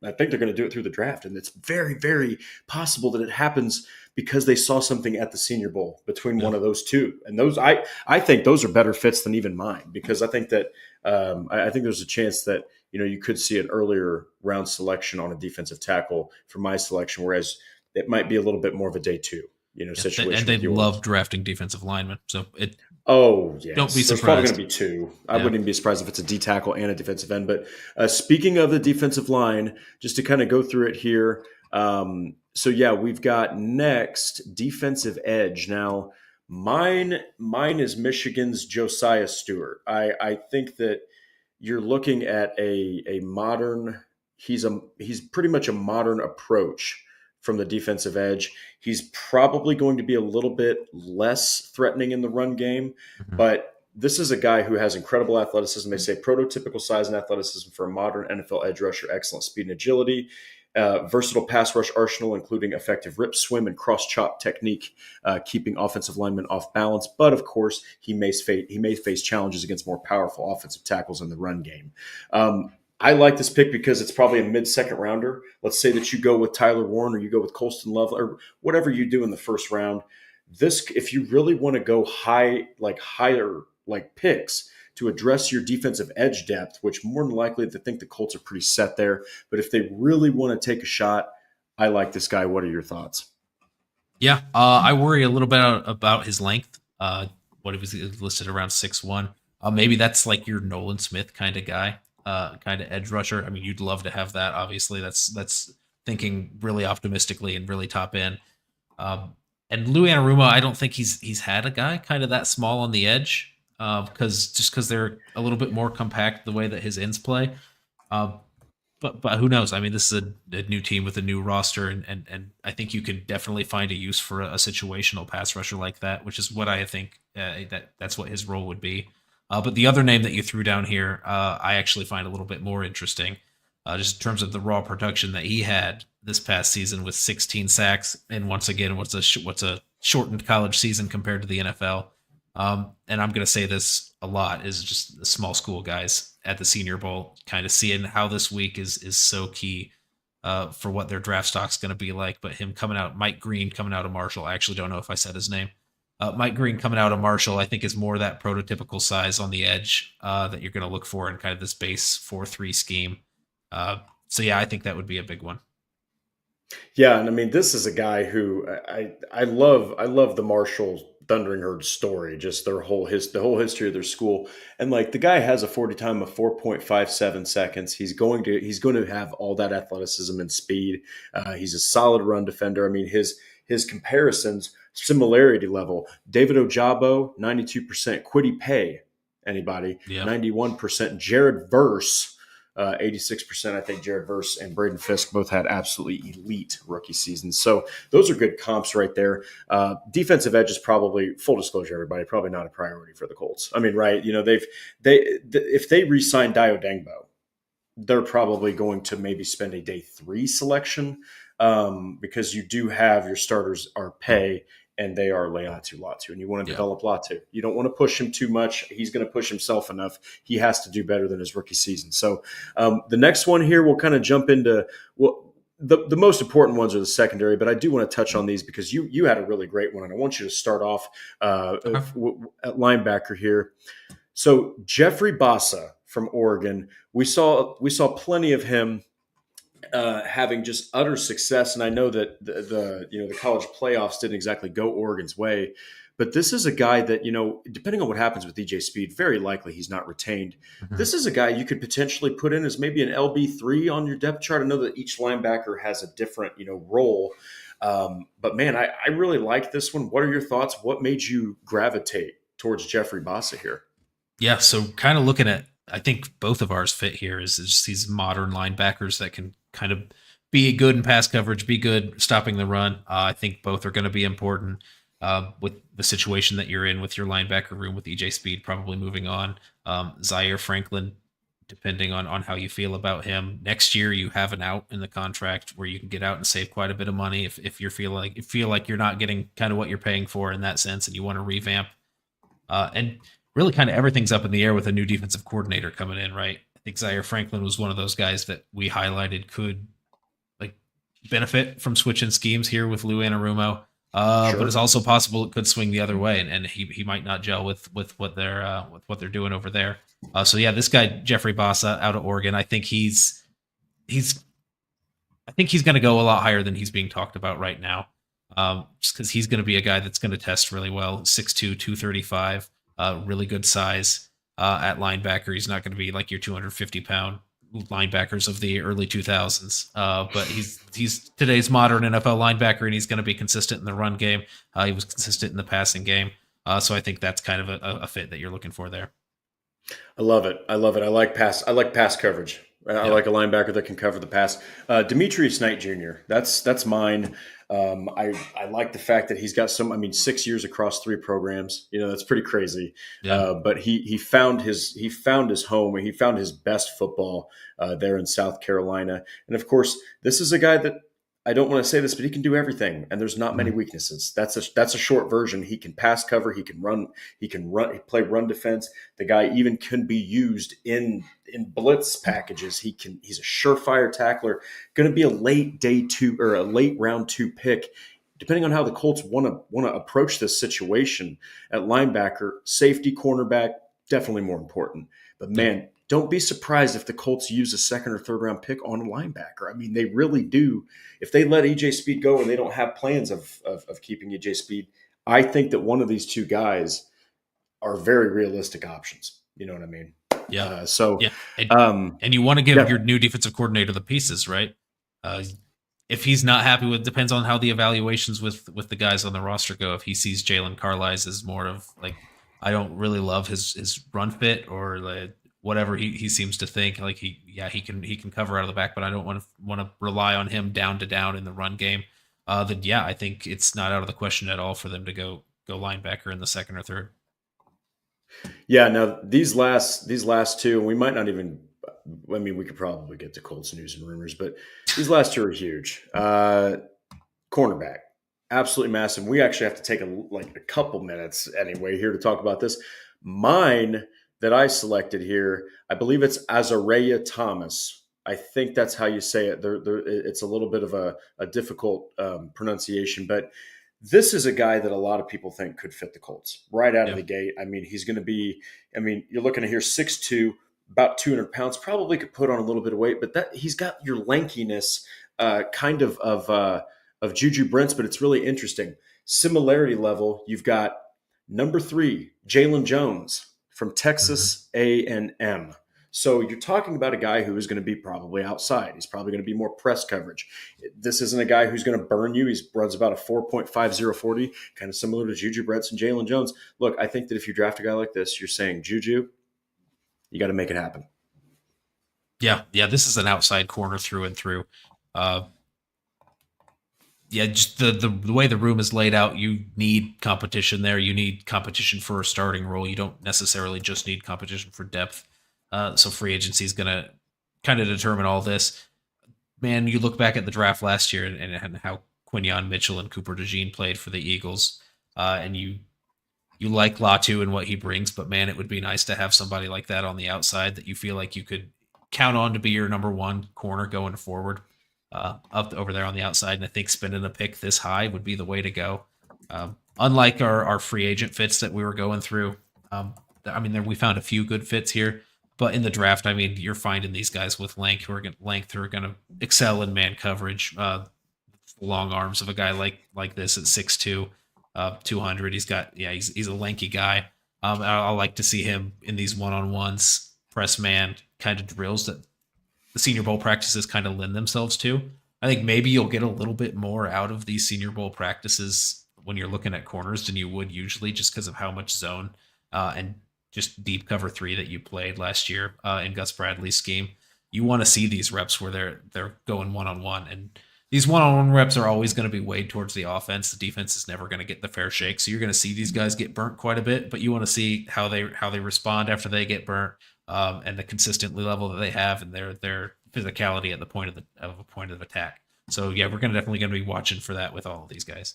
I think they're going to do it through the draft, and it's very, very possible that it happens because they saw something at the Senior Bowl between one of those two. And those, I think those are better fits than even mine, because I think that I think there's a chance that you could see an earlier round selection on a defensive tackle for my selection, whereas it might be a little bit more of a day 2 situation. And they love drafting defensive linemen, so it. Oh, yes. Don't be surprised. There's probably going to be 2. I wouldn't even be surprised if it's a D tackle and a defensive end. But speaking of the defensive line, just to kind of go through it here. So yeah, we've got next defensive edge. Now, mine is Michigan's Josiah Stewart. I think that you're looking at a modern. He's pretty much a modern approach from the defensive edge. He's probably going to be a little bit less threatening in the run game, but this is a guy who has incredible athleticism. They say prototypical size and athleticism for a modern NFL edge rusher, excellent speed and agility, versatile pass rush arsenal, including effective rip, swim, and cross-chop technique, keeping offensive linemen off balance. But of course, he may face challenges against more powerful offensive tackles in the run game. I like this pick because it's probably a mid-second rounder. Let's say that you go with Tyler Warren or you go with Colston Love or whatever you do in the first round. This, if you really want to go higher picks to address your defensive edge depth, which more than likely they think the Colts are pretty set there. But if they really want to take a shot, I like this guy. What are your thoughts? Yeah, I worry a little bit about his length. What he was listed around 6'1". Maybe that's like your Nolan Smith kind of guy. Kind of edge rusher. I mean, you'd love to have that. Obviously, that's thinking really optimistically and really top end. And Lou Anarumo, I don't think he's had a guy kind of that small on the edge because they're a little bit more compact the way that his ends play. But who knows? I mean, this is a new team with a new roster, and I think you could definitely find a use for a situational pass rusher like that, which is what I think that's what his role would be. But the other name that you threw down here, I actually find a little bit more interesting, just in terms of the raw production that he had this past season with 16 sacks, and once again, what's a shortened college season compared to the NFL. And I'm going to say this a lot, is just the small school guys at the Senior Bowl, kind of seeing how this week is so key for what their draft stock's going to be like. But him coming out, Mike Green coming out of Marshall, I actually don't know if I said his name. Mike Green coming out of Marshall, I think, is more that prototypical size on the edge that you're going to look for in kind of this base 4-3 scheme. So yeah, I think that would be a big one. Yeah, and I mean, this is a guy who I love the Marshall Thundering Herd story, just the whole history of their school. And like, the guy has a 40 time of 4.57 seconds. He's going to have all that athleticism and speed. He's a solid run defender. I mean, his comparisons, similarity level, David Ojabo, 92%, Kwity Paye, anybody, 91%, Jared Verse, 86%. I think Jared Verse and Braden Fisk both had absolutely elite rookie seasons. So those are good comps right there. Defensive edge is probably, full disclosure, everybody, probably not a priority for the Colts. I mean, right, if they re-sign Dio Dangbo, they're probably going to maybe spend a day 3 selection because you do have your starters are Paye and they are Laiatu Latu, and you want to develop Latu. You don't want to push him too much. He's going to push himself enough. He has to do better than his rookie season. So the next one here, we'll kind of jump into the most important ones are the secondary, but I do want to touch on these because you had a really great one, and I want you to start off at linebacker here. So Jeffrey Bassa from Oregon. We saw plenty of him having just utter success. And I know that the college playoffs didn't exactly go Oregon's way, but this is a guy that, depending on what happens with DJ Speed, very likely he's not retained. Mhm. This is a guy you could potentially put in as maybe an LB3 on your depth chart. I know that each linebacker has a different, role. But man, I really like this one. What are your thoughts? What made you gravitate towards Jeffrey Bassa here? Yeah, so kind of looking at, I think both of ours fit here is just these modern linebackers that can kind of be good in pass coverage, be good stopping the run. I think both are going to be important with the situation that you're in with your linebacker room with EJ Speed probably moving on. Zaire Franklin, depending on how you feel about him. Next year, you have an out in the contract where you can get out and save quite a bit of money if you feel like you're not getting kind of what you're paying for in that sense, and you want to revamp. And really, kind of everything's up in the air with a new defensive coordinator coming in, right? I think Zaire Franklin was one of those guys that we highlighted could like benefit from switching schemes here with Lou Anarumo. Sure. But it's also possible it could swing the other way, and he might not gel with what they're doing over there. So yeah, this guy Jeffrey Bassa out of Oregon, I think he's going to go a lot higher than he's being talked about right now. Just because he's going to be a guy that's going to test really well, 6'2", 235, really good size at linebacker. He's not going to be like your 250-pound linebackers of the early 2000s, but he's today's modern NFL linebacker, and he's going to be consistent in the run game. He was consistent in the passing game, so I think that's kind of a fit that you're looking for there. I love it. I like pass coverage. I like a linebacker that can cover the pass. Demetrius Knight Jr. That's mine. I like the fact that he's got 6 years across 3 programs. That's pretty crazy. Yeah. But he found his home, and he found his best football there in South Carolina. And of course, this is a guy that, I don't want to say this, but he can do everything, and there's not many weaknesses. That's a short version. He can pass cover. He can run. He play run defense. The guy even can be used in blitz packages. He's a surefire tackler. Going to be a late day 2 or a late round 2 pick, depending on how the Colts want to approach this situation at linebacker, safety, cornerback. Definitely more important. But man, don't be surprised if the Colts use a 2nd or 3rd round pick on a linebacker. I mean, they really do. If they let EJ Speed go and they don't have plans of keeping EJ Speed, I think that one of these 2 guys are very realistic options. You know what I mean? Yeah. Yeah. And you want to give your new defensive coordinator the pieces, right? If he's not happy with, depends on how the evaluations with the guys on the roster go. If he sees Jalen Carlisle as more of like, I don't really love his run fit, or like whatever he seems to think, like he can cover out of the back, but I don't want to rely on him down to down in the run game. Then yeah, I think it's not out of the question at all for them to go linebacker in the 2nd or 3rd. Yeah. Now these last 2, and we might not even. I mean, we could probably get to Colts news and rumors, but these last 2 are huge. Cornerback, absolutely massive. We actually have to take a couple minutes anyway here to talk about this. Mine that I selected here, I believe it's Azariah Thomas. I think that's how you say it. It's a little bit of a difficult pronunciation, but this is a guy that a lot of people think could fit the Colts right out of the gate. I mean, he's going to be, you're looking at here 6'2", about 200 pounds, probably could put on a little bit of weight, but that he's got your lankiness kind of Juju Brents, but it's really interesting. Similarity level, you've got number 3, Jalen Jones from Texas A&M. So you're talking about a guy who is going to be probably outside. He's probably going to be more press coverage. This isn't a guy who's going to burn you. He runs about a 4.50 40, kind of similar to Juju Brents and Jalen Jones. Look, I think that if you draft a guy like this, you're saying, Juju, you got to make it happen. Yeah, this is an outside corner through and through. Just the way the room is laid out, you need competition there. You need competition for a starting role. You don't necessarily just need competition for depth. So free agency is going to kind of determine all this. Man, you look back at the draft last year and how Quinyon Mitchell and Cooper DeJean played for the Eagles, and you like Latu and what he brings, but man, it would be nice to have somebody like that on the outside that you feel like you could count on to be your number 1 corner going forward. Up over there on the outside, and I think spending a pick this high would be the way to go. Unlike our free agent fits that we were going through, we found a few good fits here. But in the draft, I mean, you're finding these guys with length who are going to excel in man coverage. Long arms of a guy like this at 6'2", 200. He's a lanky guy. I like to see him in these one-on-ones, press man kind of drills that the Senior Bowl practices kind of lend themselves to. I think maybe you'll get a little bit more out of these Senior Bowl practices when you're looking at corners than you would usually, just because of how much zone and just deep cover three that you played last year in Gus Bradley's scheme. You want to see these reps where they're going one on one, and these one on one reps are always going to be weighed towards the offense. The defense is never going to get the fair shake, so you're going to see these guys get burnt quite a bit. But you want to see how they respond after they get burnt, and the consistent level that they have, and their physicality at the point of attack. So yeah, we're definitely going to be watching for that with all of these guys.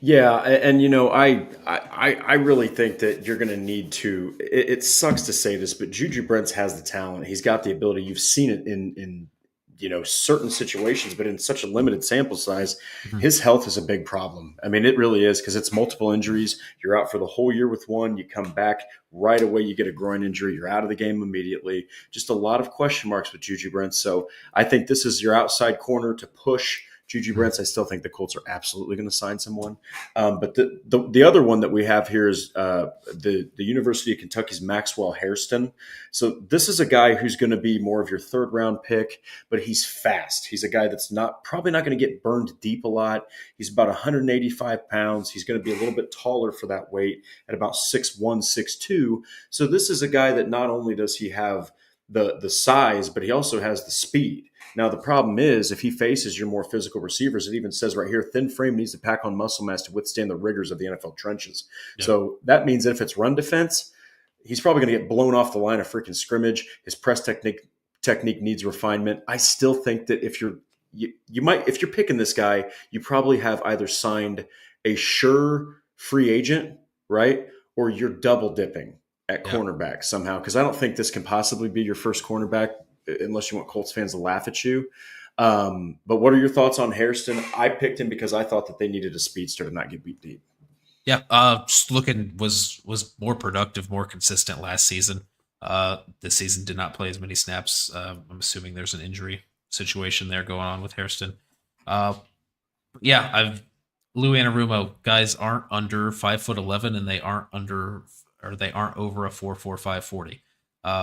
Yeah, and I really think that you're going to need to. It sucks to say this, but Juju Brents has the talent. He's got the ability. You've seen it in certain situations, but in such a limited sample size, Mm-hmm. his health is a big problem. I mean, it really is, because it's multiple injuries. You're out for the whole year with one. You come back right away, you get a groin injury. You're out of the game immediately. Just a lot of question marks with Juju Brents. So I think this is your outside corner to push Juju Brents. I still think the Colts are absolutely going to sign someone. But the other one that we have here is the University of Kentucky's Maxwell Hairston. So this is a guy who's going to be more of your third round pick, but he's fast. He's a guy that's probably not going to get burned deep a lot. He's about 185 pounds. He's going to be a little bit taller for that weight at about 6'1", 6'2". So this is a guy that not only does he have the size, but he also has the speed. Now, the problem is if he faces your more physical receivers, it even says right here, thin frame needs to pack on muscle mass to withstand the rigors of the NFL trenches. Yeah. So that means that if it's run defense, he's probably going to get blown off the line of freaking scrimmage. His press technique needs refinement. I still think that if you're picking this guy, you probably have either signed a sure free agent, right? Or you're double dipping at cornerback somehow. Because I don't think this can possibly be your first cornerback unless you want Colts fans to laugh at you. But what are your thoughts on Hairston? I picked him because I thought that they needed a speedster to not get beat deep. Yeah, just looking was more productive, more consistent last season. This season did not play as many snaps. I'm assuming there's an injury situation there going on with Hairston. Lou Anarumo guys aren't under 5'11", and they aren't over a 4.45 40.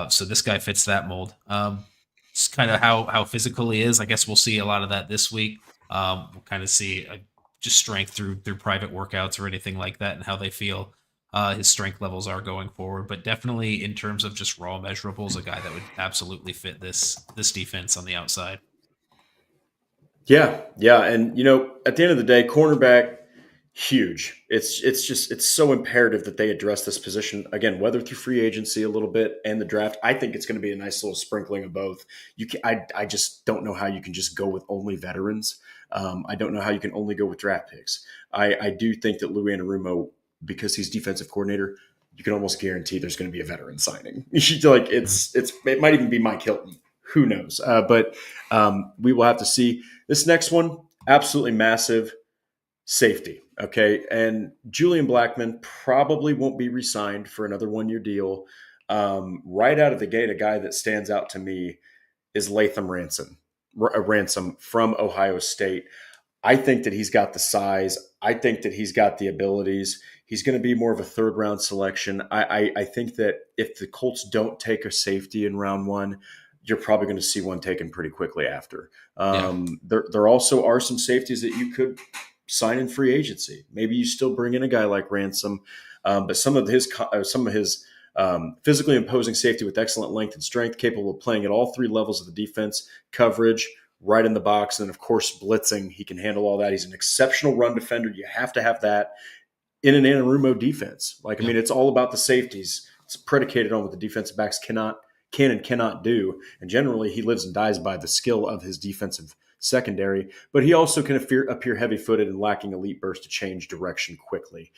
So this guy fits that mold. It's kind of how physical he is. I guess we'll see a lot of that this week. We'll kind of see just strength through private workouts or anything like that, and how they feel his strength levels are going forward. But definitely in terms of just raw measurables, a guy that would absolutely fit this defense on the outside. Yeah, and at the end of the day, cornerback, huge. It's so imperative that they address this position again, whether through free agency a little bit and the draft. I think it's going to be a nice little sprinkling of both. I just don't know how you can just go with only veterans. I don't know how you can only go with draft picks. I do think that Lou Anarumo, because he's defensive coordinator, you can almost guarantee there's going to be a veteran signing. It might even be Mike Hilton. Who knows? But we will have to see. This next one, absolutely massive. Safety, okay? And Julian Blackmon probably won't be re-signed for another one-year deal. Right out of the gate, a guy that stands out to me is Latham Ransom from Ohio State. I think that he's got the size. I think that he's got the abilities. He's going to be more of a third-round selection. I think that if the Colts don't take a safety in round one, you're probably going to see one taken pretty quickly after. There also are some safeties that you could sign in free agency. Maybe you still bring in a guy like Ransom, but some of his physically imposing safety with excellent length and strength, capable of playing at all three levels of the defense, coverage, right in the box, and of course blitzing. He can handle all that. He's an exceptional run defender. You have to have that in an Anarumo defense. I mean, it's all about the safeties. It's predicated on what the defensive backs can and cannot do. And generally, he lives and dies by the skill of his defensive secondary, but he also can appear heavy-footed and lacking elite burst to change direction quickly.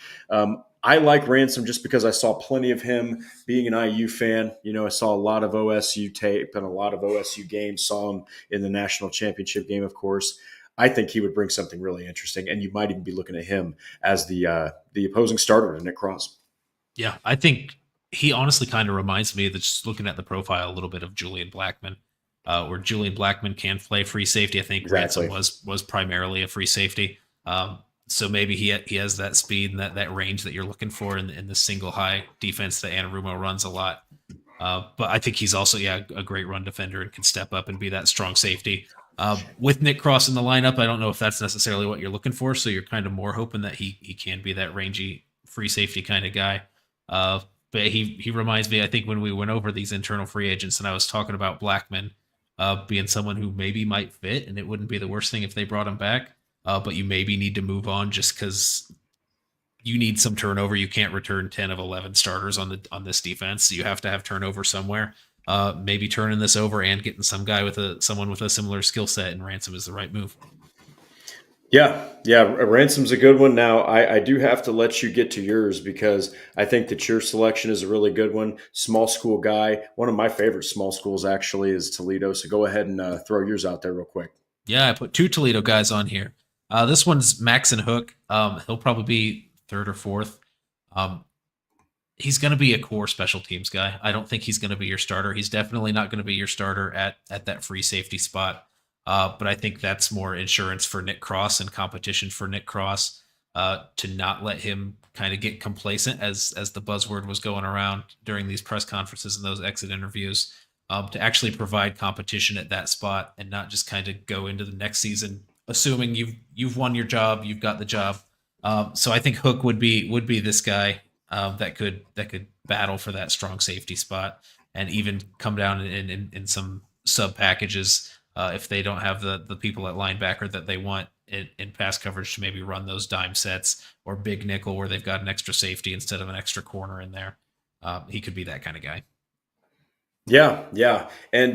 I like Ransom just because I saw plenty of him being an IU fan. I saw a lot of OSU tape and a lot of OSU games, saw him in the national championship game, of course. I think he would bring something really interesting, and you might even be looking at him as the opposing starter to Nick Cross. Yeah, I think he honestly kind of reminds me, that just looking at the profile a little bit, of Julian Blackmon, where Julian Blackmon can play free safety. I think Ransom Exactly. was primarily a free safety. So maybe he has that speed and that range that you're looking for in the single high defense that Anarumo runs a lot. But I think he's also, yeah, a great run defender and can step up and be that strong safety. With Nick Cross in the lineup, I don't know if that's necessarily what you're looking for. So you're kind of more hoping that he can be that rangy free safety kind of guy. But he reminds me, I think, when we went over these internal free agents and I was talking about Blackman being someone who maybe might fit, and it wouldn't be the worst thing if they brought him back. But you maybe need to move on just because you need some turnover. You can't return 10 of 11 starters on this defense. You have to have turnover somewhere. Maybe turning this over and getting some guy someone with a similar skill set and Ransom is the right move. Yeah. Ransom's a good one. Now, I do have to let you get to yours because I think that your selection is a really good one. Small school guy. One of my favorite small schools actually is Toledo. So go ahead and throw yours out there real quick. Yeah, I put two Toledo guys on here. This one's Maxon Hook. He'll probably be third or fourth. Um, he's going to be a core special teams guy. I don't think he's going to be your starter. He's definitely not going to be your starter at that free safety spot. But I think that's more insurance for Nick Cross and competition for Nick Cross, to not let him kind of get complacent, as the buzzword was going around during these press conferences and those exit interviews, to actually provide competition at that spot and not just kind of go into the next season assuming you've won your job, you've got the job. So I think Hook would be this guy, that could battle for that strong safety spot and even come down in some sub packages, if they don't have the people at linebacker that they want in pass coverage, to maybe run those dime sets or big nickel where they've got an extra safety instead of an extra corner in there. He could be that kind of guy. Yeah. And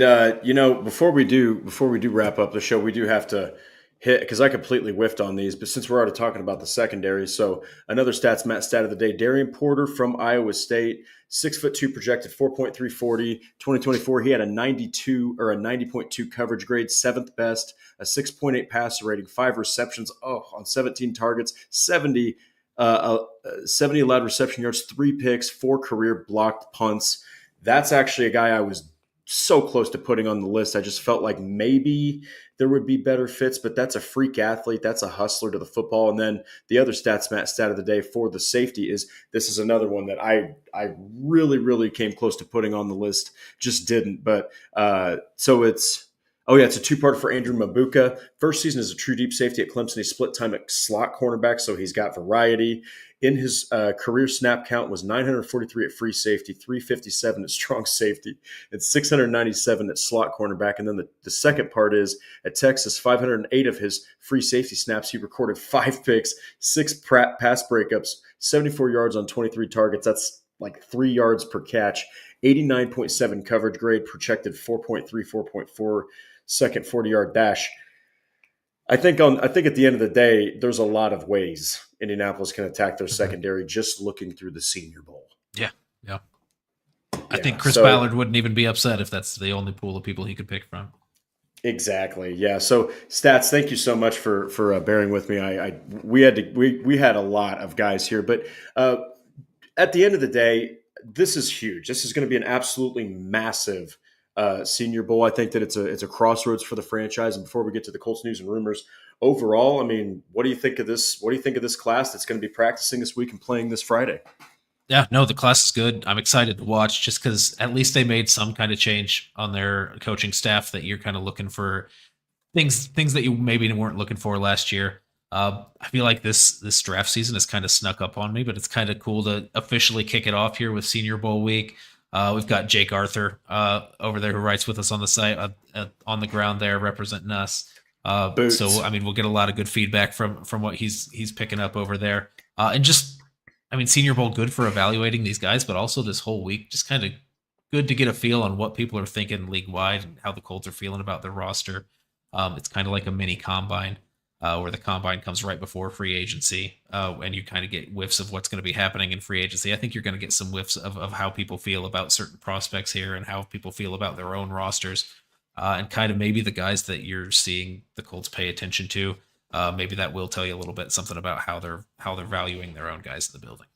before we do wrap up the show, we do have to hit, because I completely whiffed on these, but since we're already talking about the secondary, so another stat of the day: Darian Porter from Iowa State, 6'2", projected 4.340. 2024, he had a 92 or a 90.2 coverage grade, seventh best, a 6.8 passer rating, 5 receptions, on 17 targets, 70 allowed reception yards, 3 picks, 4 career blocked punts. That's actually a guy I was so close to putting on the list. I just felt like maybe there would be better fits, but that's a freak athlete. That's a hustler to the football. And then the other stat of the day for the safety is, this is another one that I really, really came close to putting on the list, just didn't. But so it's a 2-part for Andrew Mabuka. First season as a true deep safety at Clemson. He split time at slot cornerback, so he's got variety. In his career snap count was 943 at free safety, 357 at strong safety, and 697 at slot cornerback. And then the second part is, at Texas, 508 of his free safety snaps, he recorded 5 picks, 6 pass breakups, 74 yards on 23 targets. That's like 3 yards per catch, 89.7 coverage grade, projected 4.3, 4.4 second 40-yard dash. I think at the end of the day, there's a lot of ways Indianapolis can attack their secondary just looking through the Senior Bowl. Yeah. I think Chris Ballard wouldn't even be upset if that's the only pool of people he could pick from. Exactly. Yeah. So Stats, thank you so much for bearing with me. We had a lot of guys here, but at the end of the day, this is huge. This is going to be an absolutely massive Senior Bowl. I think that it's a crossroads for the franchise. And before we get to the Colts news and rumors, overall, I mean, what do you think of this? What do you think of this class that's going to be practicing this week and playing this Friday? Yeah, no, the class is good. I'm excited to watch, just because at least they made some kind of change on their coaching staff, that you're kind of looking for things that you maybe weren't looking for last year. I feel like this draft season has kind of snuck up on me, but it's kind of cool to officially kick it off here with Senior Bowl week. We've got Jake Arthur over there, who writes with us on the site, on the ground there, representing us. So I mean, we'll get a lot of good feedback from what he's picking up over there, and just, I mean, Senior Bowl, good for evaluating these guys, but also this whole week, just kind of good to get a feel on what people are thinking league wide and how the Colts are feeling about their roster. It's kind of like a mini combine, where the combine comes right before free agency, and you kind of get whiffs of what's going to be happening in free agency. I think you're going to get some whiffs of how people feel about certain prospects here and how people feel about their own rosters, and kind of maybe the guys that you're seeing the Colts pay attention to. Maybe that will tell you a little bit something about how they're valuing their own guys in the building.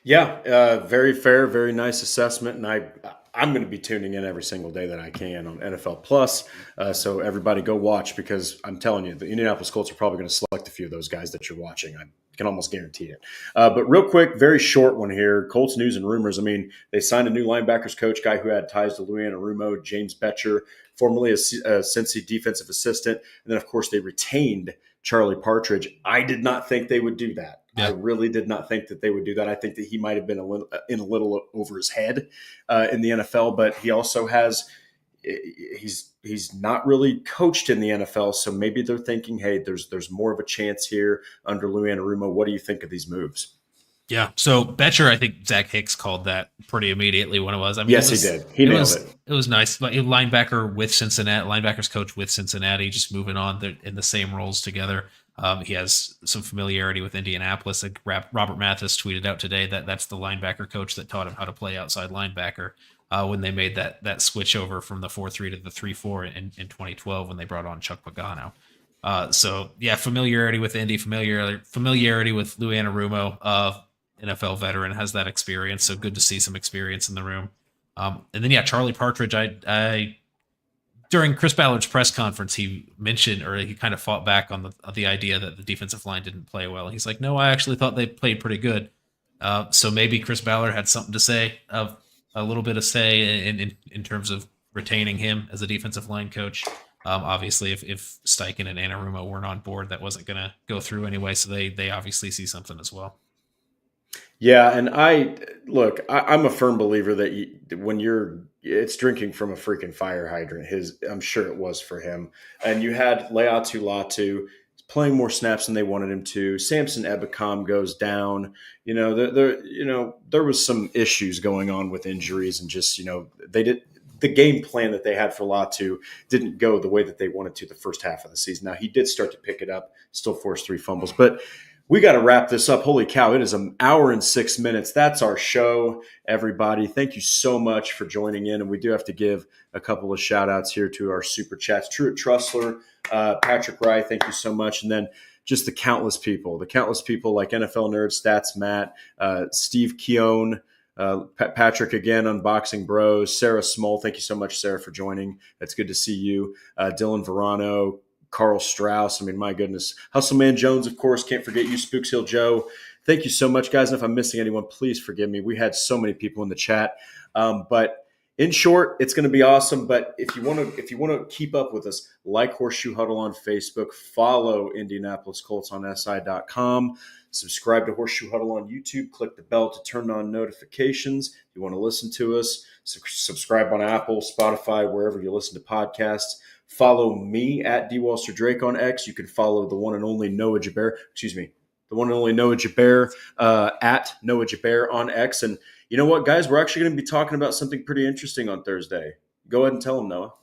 Yeah, very fair, very nice assessment, and I'm going to be tuning in every single day that I can on NFL Plus. So everybody go watch, because I'm telling you, the Indianapolis Colts are probably going to select a few of those guys that you're watching. I can almost guarantee it. But real quick, very short one here. Colts news and rumors. I mean, they signed a new linebackers coach, guy who had ties to Wally and Noah James Betcher, formerly a Cincy defensive assistant, and then of course they retained Charlie Partridge. I did not think they would do that. I Yeah. really did not think that they would do that. I think that he might have been a little over his head in the NFL, but he also has he's not really coached in the NFL, so maybe they're thinking, hey, there's more of a chance here under Lou Anarumo. What do you think of these moves? Yeah. So Betcher, I think Zach Hicks called that pretty immediately when it was. I mean, Yes, he did. He nailed it. It was nice. Like linebacker with Cincinnati, linebackers coach with Cincinnati, just moving on. They're in the same roles together. He has some familiarity with Indianapolis. Like Robert Mathis tweeted out today that that's the linebacker coach that taught him how to play outside linebacker when they made that switch over from the 4-3 to the 3-4 in 2012 when they brought on Chuck Pagano. So yeah, familiarity with Indy, familiarity with Lou Anarumo, NFL veteran, has that experience. So good to see some experience in the room. And then yeah, Charlie Partridge. I during Chris Ballard's press conference, he mentioned, or he kind of fought back on the idea that the defensive line didn't play well. He's like, no, I actually thought they played pretty good. So maybe Chris Ballard had something to say, of a little bit of say in terms of retaining him as a defensive line coach. Obviously, if Steichen and Anarumo weren't on board, that wasn't going to go through anyway. So they obviously see something as well. Yeah, and I'm a firm believer that when it's drinking from a freaking fire hydrant. I'm sure it was for him. And you had Leatu Latu playing more snaps than they wanted him to. Samson Ebukam goes down. There was some issues going on with injuries, and just the game plan that they had for Latu didn't go the way that they wanted to the first half of the season. Now he did start to pick it up, still forced 3 fumbles, but we got to wrap this up. Holy cow, it is an hour and 6 minutes. That's our show, everybody. Thank you so much for joining in. And we do have to give a couple of shout outs here to our super chats. Truett Trussler, Patrick Rye, thank you so much. And then just the countless people like NFL Nerd Stats Matt, Steve Keown, Patrick again, Unboxing Bros, Sarah Small. Thank you so much, Sarah, for joining. It's good to see you. Dylan Verano, Carl Strauss. I mean, my goodness. Hustleman Jones, of course. Can't forget you, Spooks Hill Joe. Thank you so much, guys. And if I'm missing anyone, please forgive me. We had so many people in the chat. But in short, it's going to be awesome. But if you want to keep up with us, like Horseshoe Huddle on Facebook, follow Indianapolis Colts on SI.com, subscribe to Horseshoe Huddle on YouTube, click the bell to turn on notifications. If you want to listen to us, subscribe on Apple, Spotify, wherever you listen to podcasts. Follow me at DWalsterDrake on X. You can follow the one and only Noah Gebert. The one and only Noah Gebert at Noah Gebert on X. And you know what, guys? We're actually going to be talking about something pretty interesting on Thursday. Go ahead and tell them, Noah.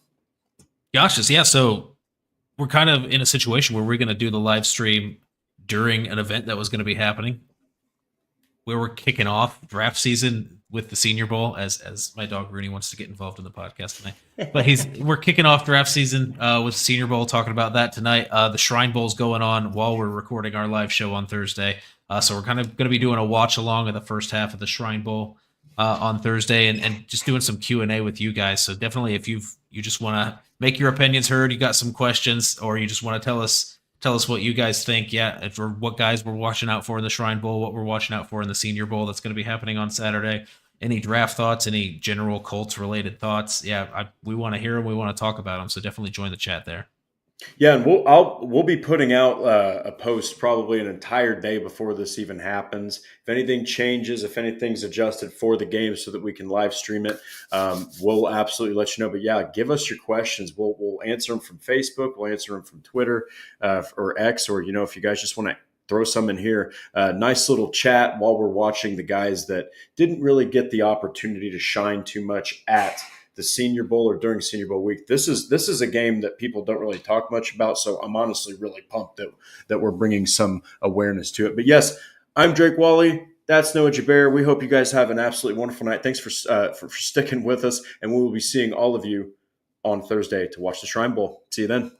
Gosh, yeah. So we're kind of in a situation where we're going to do the live stream during an event that was going to be happening, where we're kicking off draft season with the Senior Bowl, as my dog Rooney wants to get involved in the podcast tonight. But we're kicking off draft season with Senior Bowl, talking about that tonight. The Shrine Bowl's going on while we're recording our live show on Thursday. So we're kind of going to be doing a watch along of the first half of the Shrine Bowl on Thursday, and just doing some Q&A with you guys. So definitely, if you just want to make your opinions heard, you got some questions, or you just want to tell us what you guys think. Yeah, for what guys we're watching out for in the Shrine Bowl, what we're watching out for in the Senior Bowl that's going to be happening on Saturday. Any draft thoughts, any general Colts related thoughts? Yeah, we want to hear them. We want to talk about them. So definitely join the chat there. Yeah, and we'll be putting out a post probably an entire day before this even happens. If anything changes, if anything's adjusted for the game, so that we can live stream it, we'll absolutely let you know. But yeah, give us your questions. We'll answer them from Facebook. We'll answer them from Twitter or X, or if you guys just want to throw some in here. Nice little chat while we're watching the guys that didn't really get the opportunity to shine too much at the Senior Bowl or during Senior Bowl week. This is a game that people don't really talk much about, so I'm honestly really pumped that we're bringing some awareness to it. But yes, I'm Drake Wally. That's Noah Gebert. We hope you guys have an absolutely wonderful night. Thanks for sticking with us, and we will be seeing all of you on Thursday to watch the Shrine Bowl. See you then.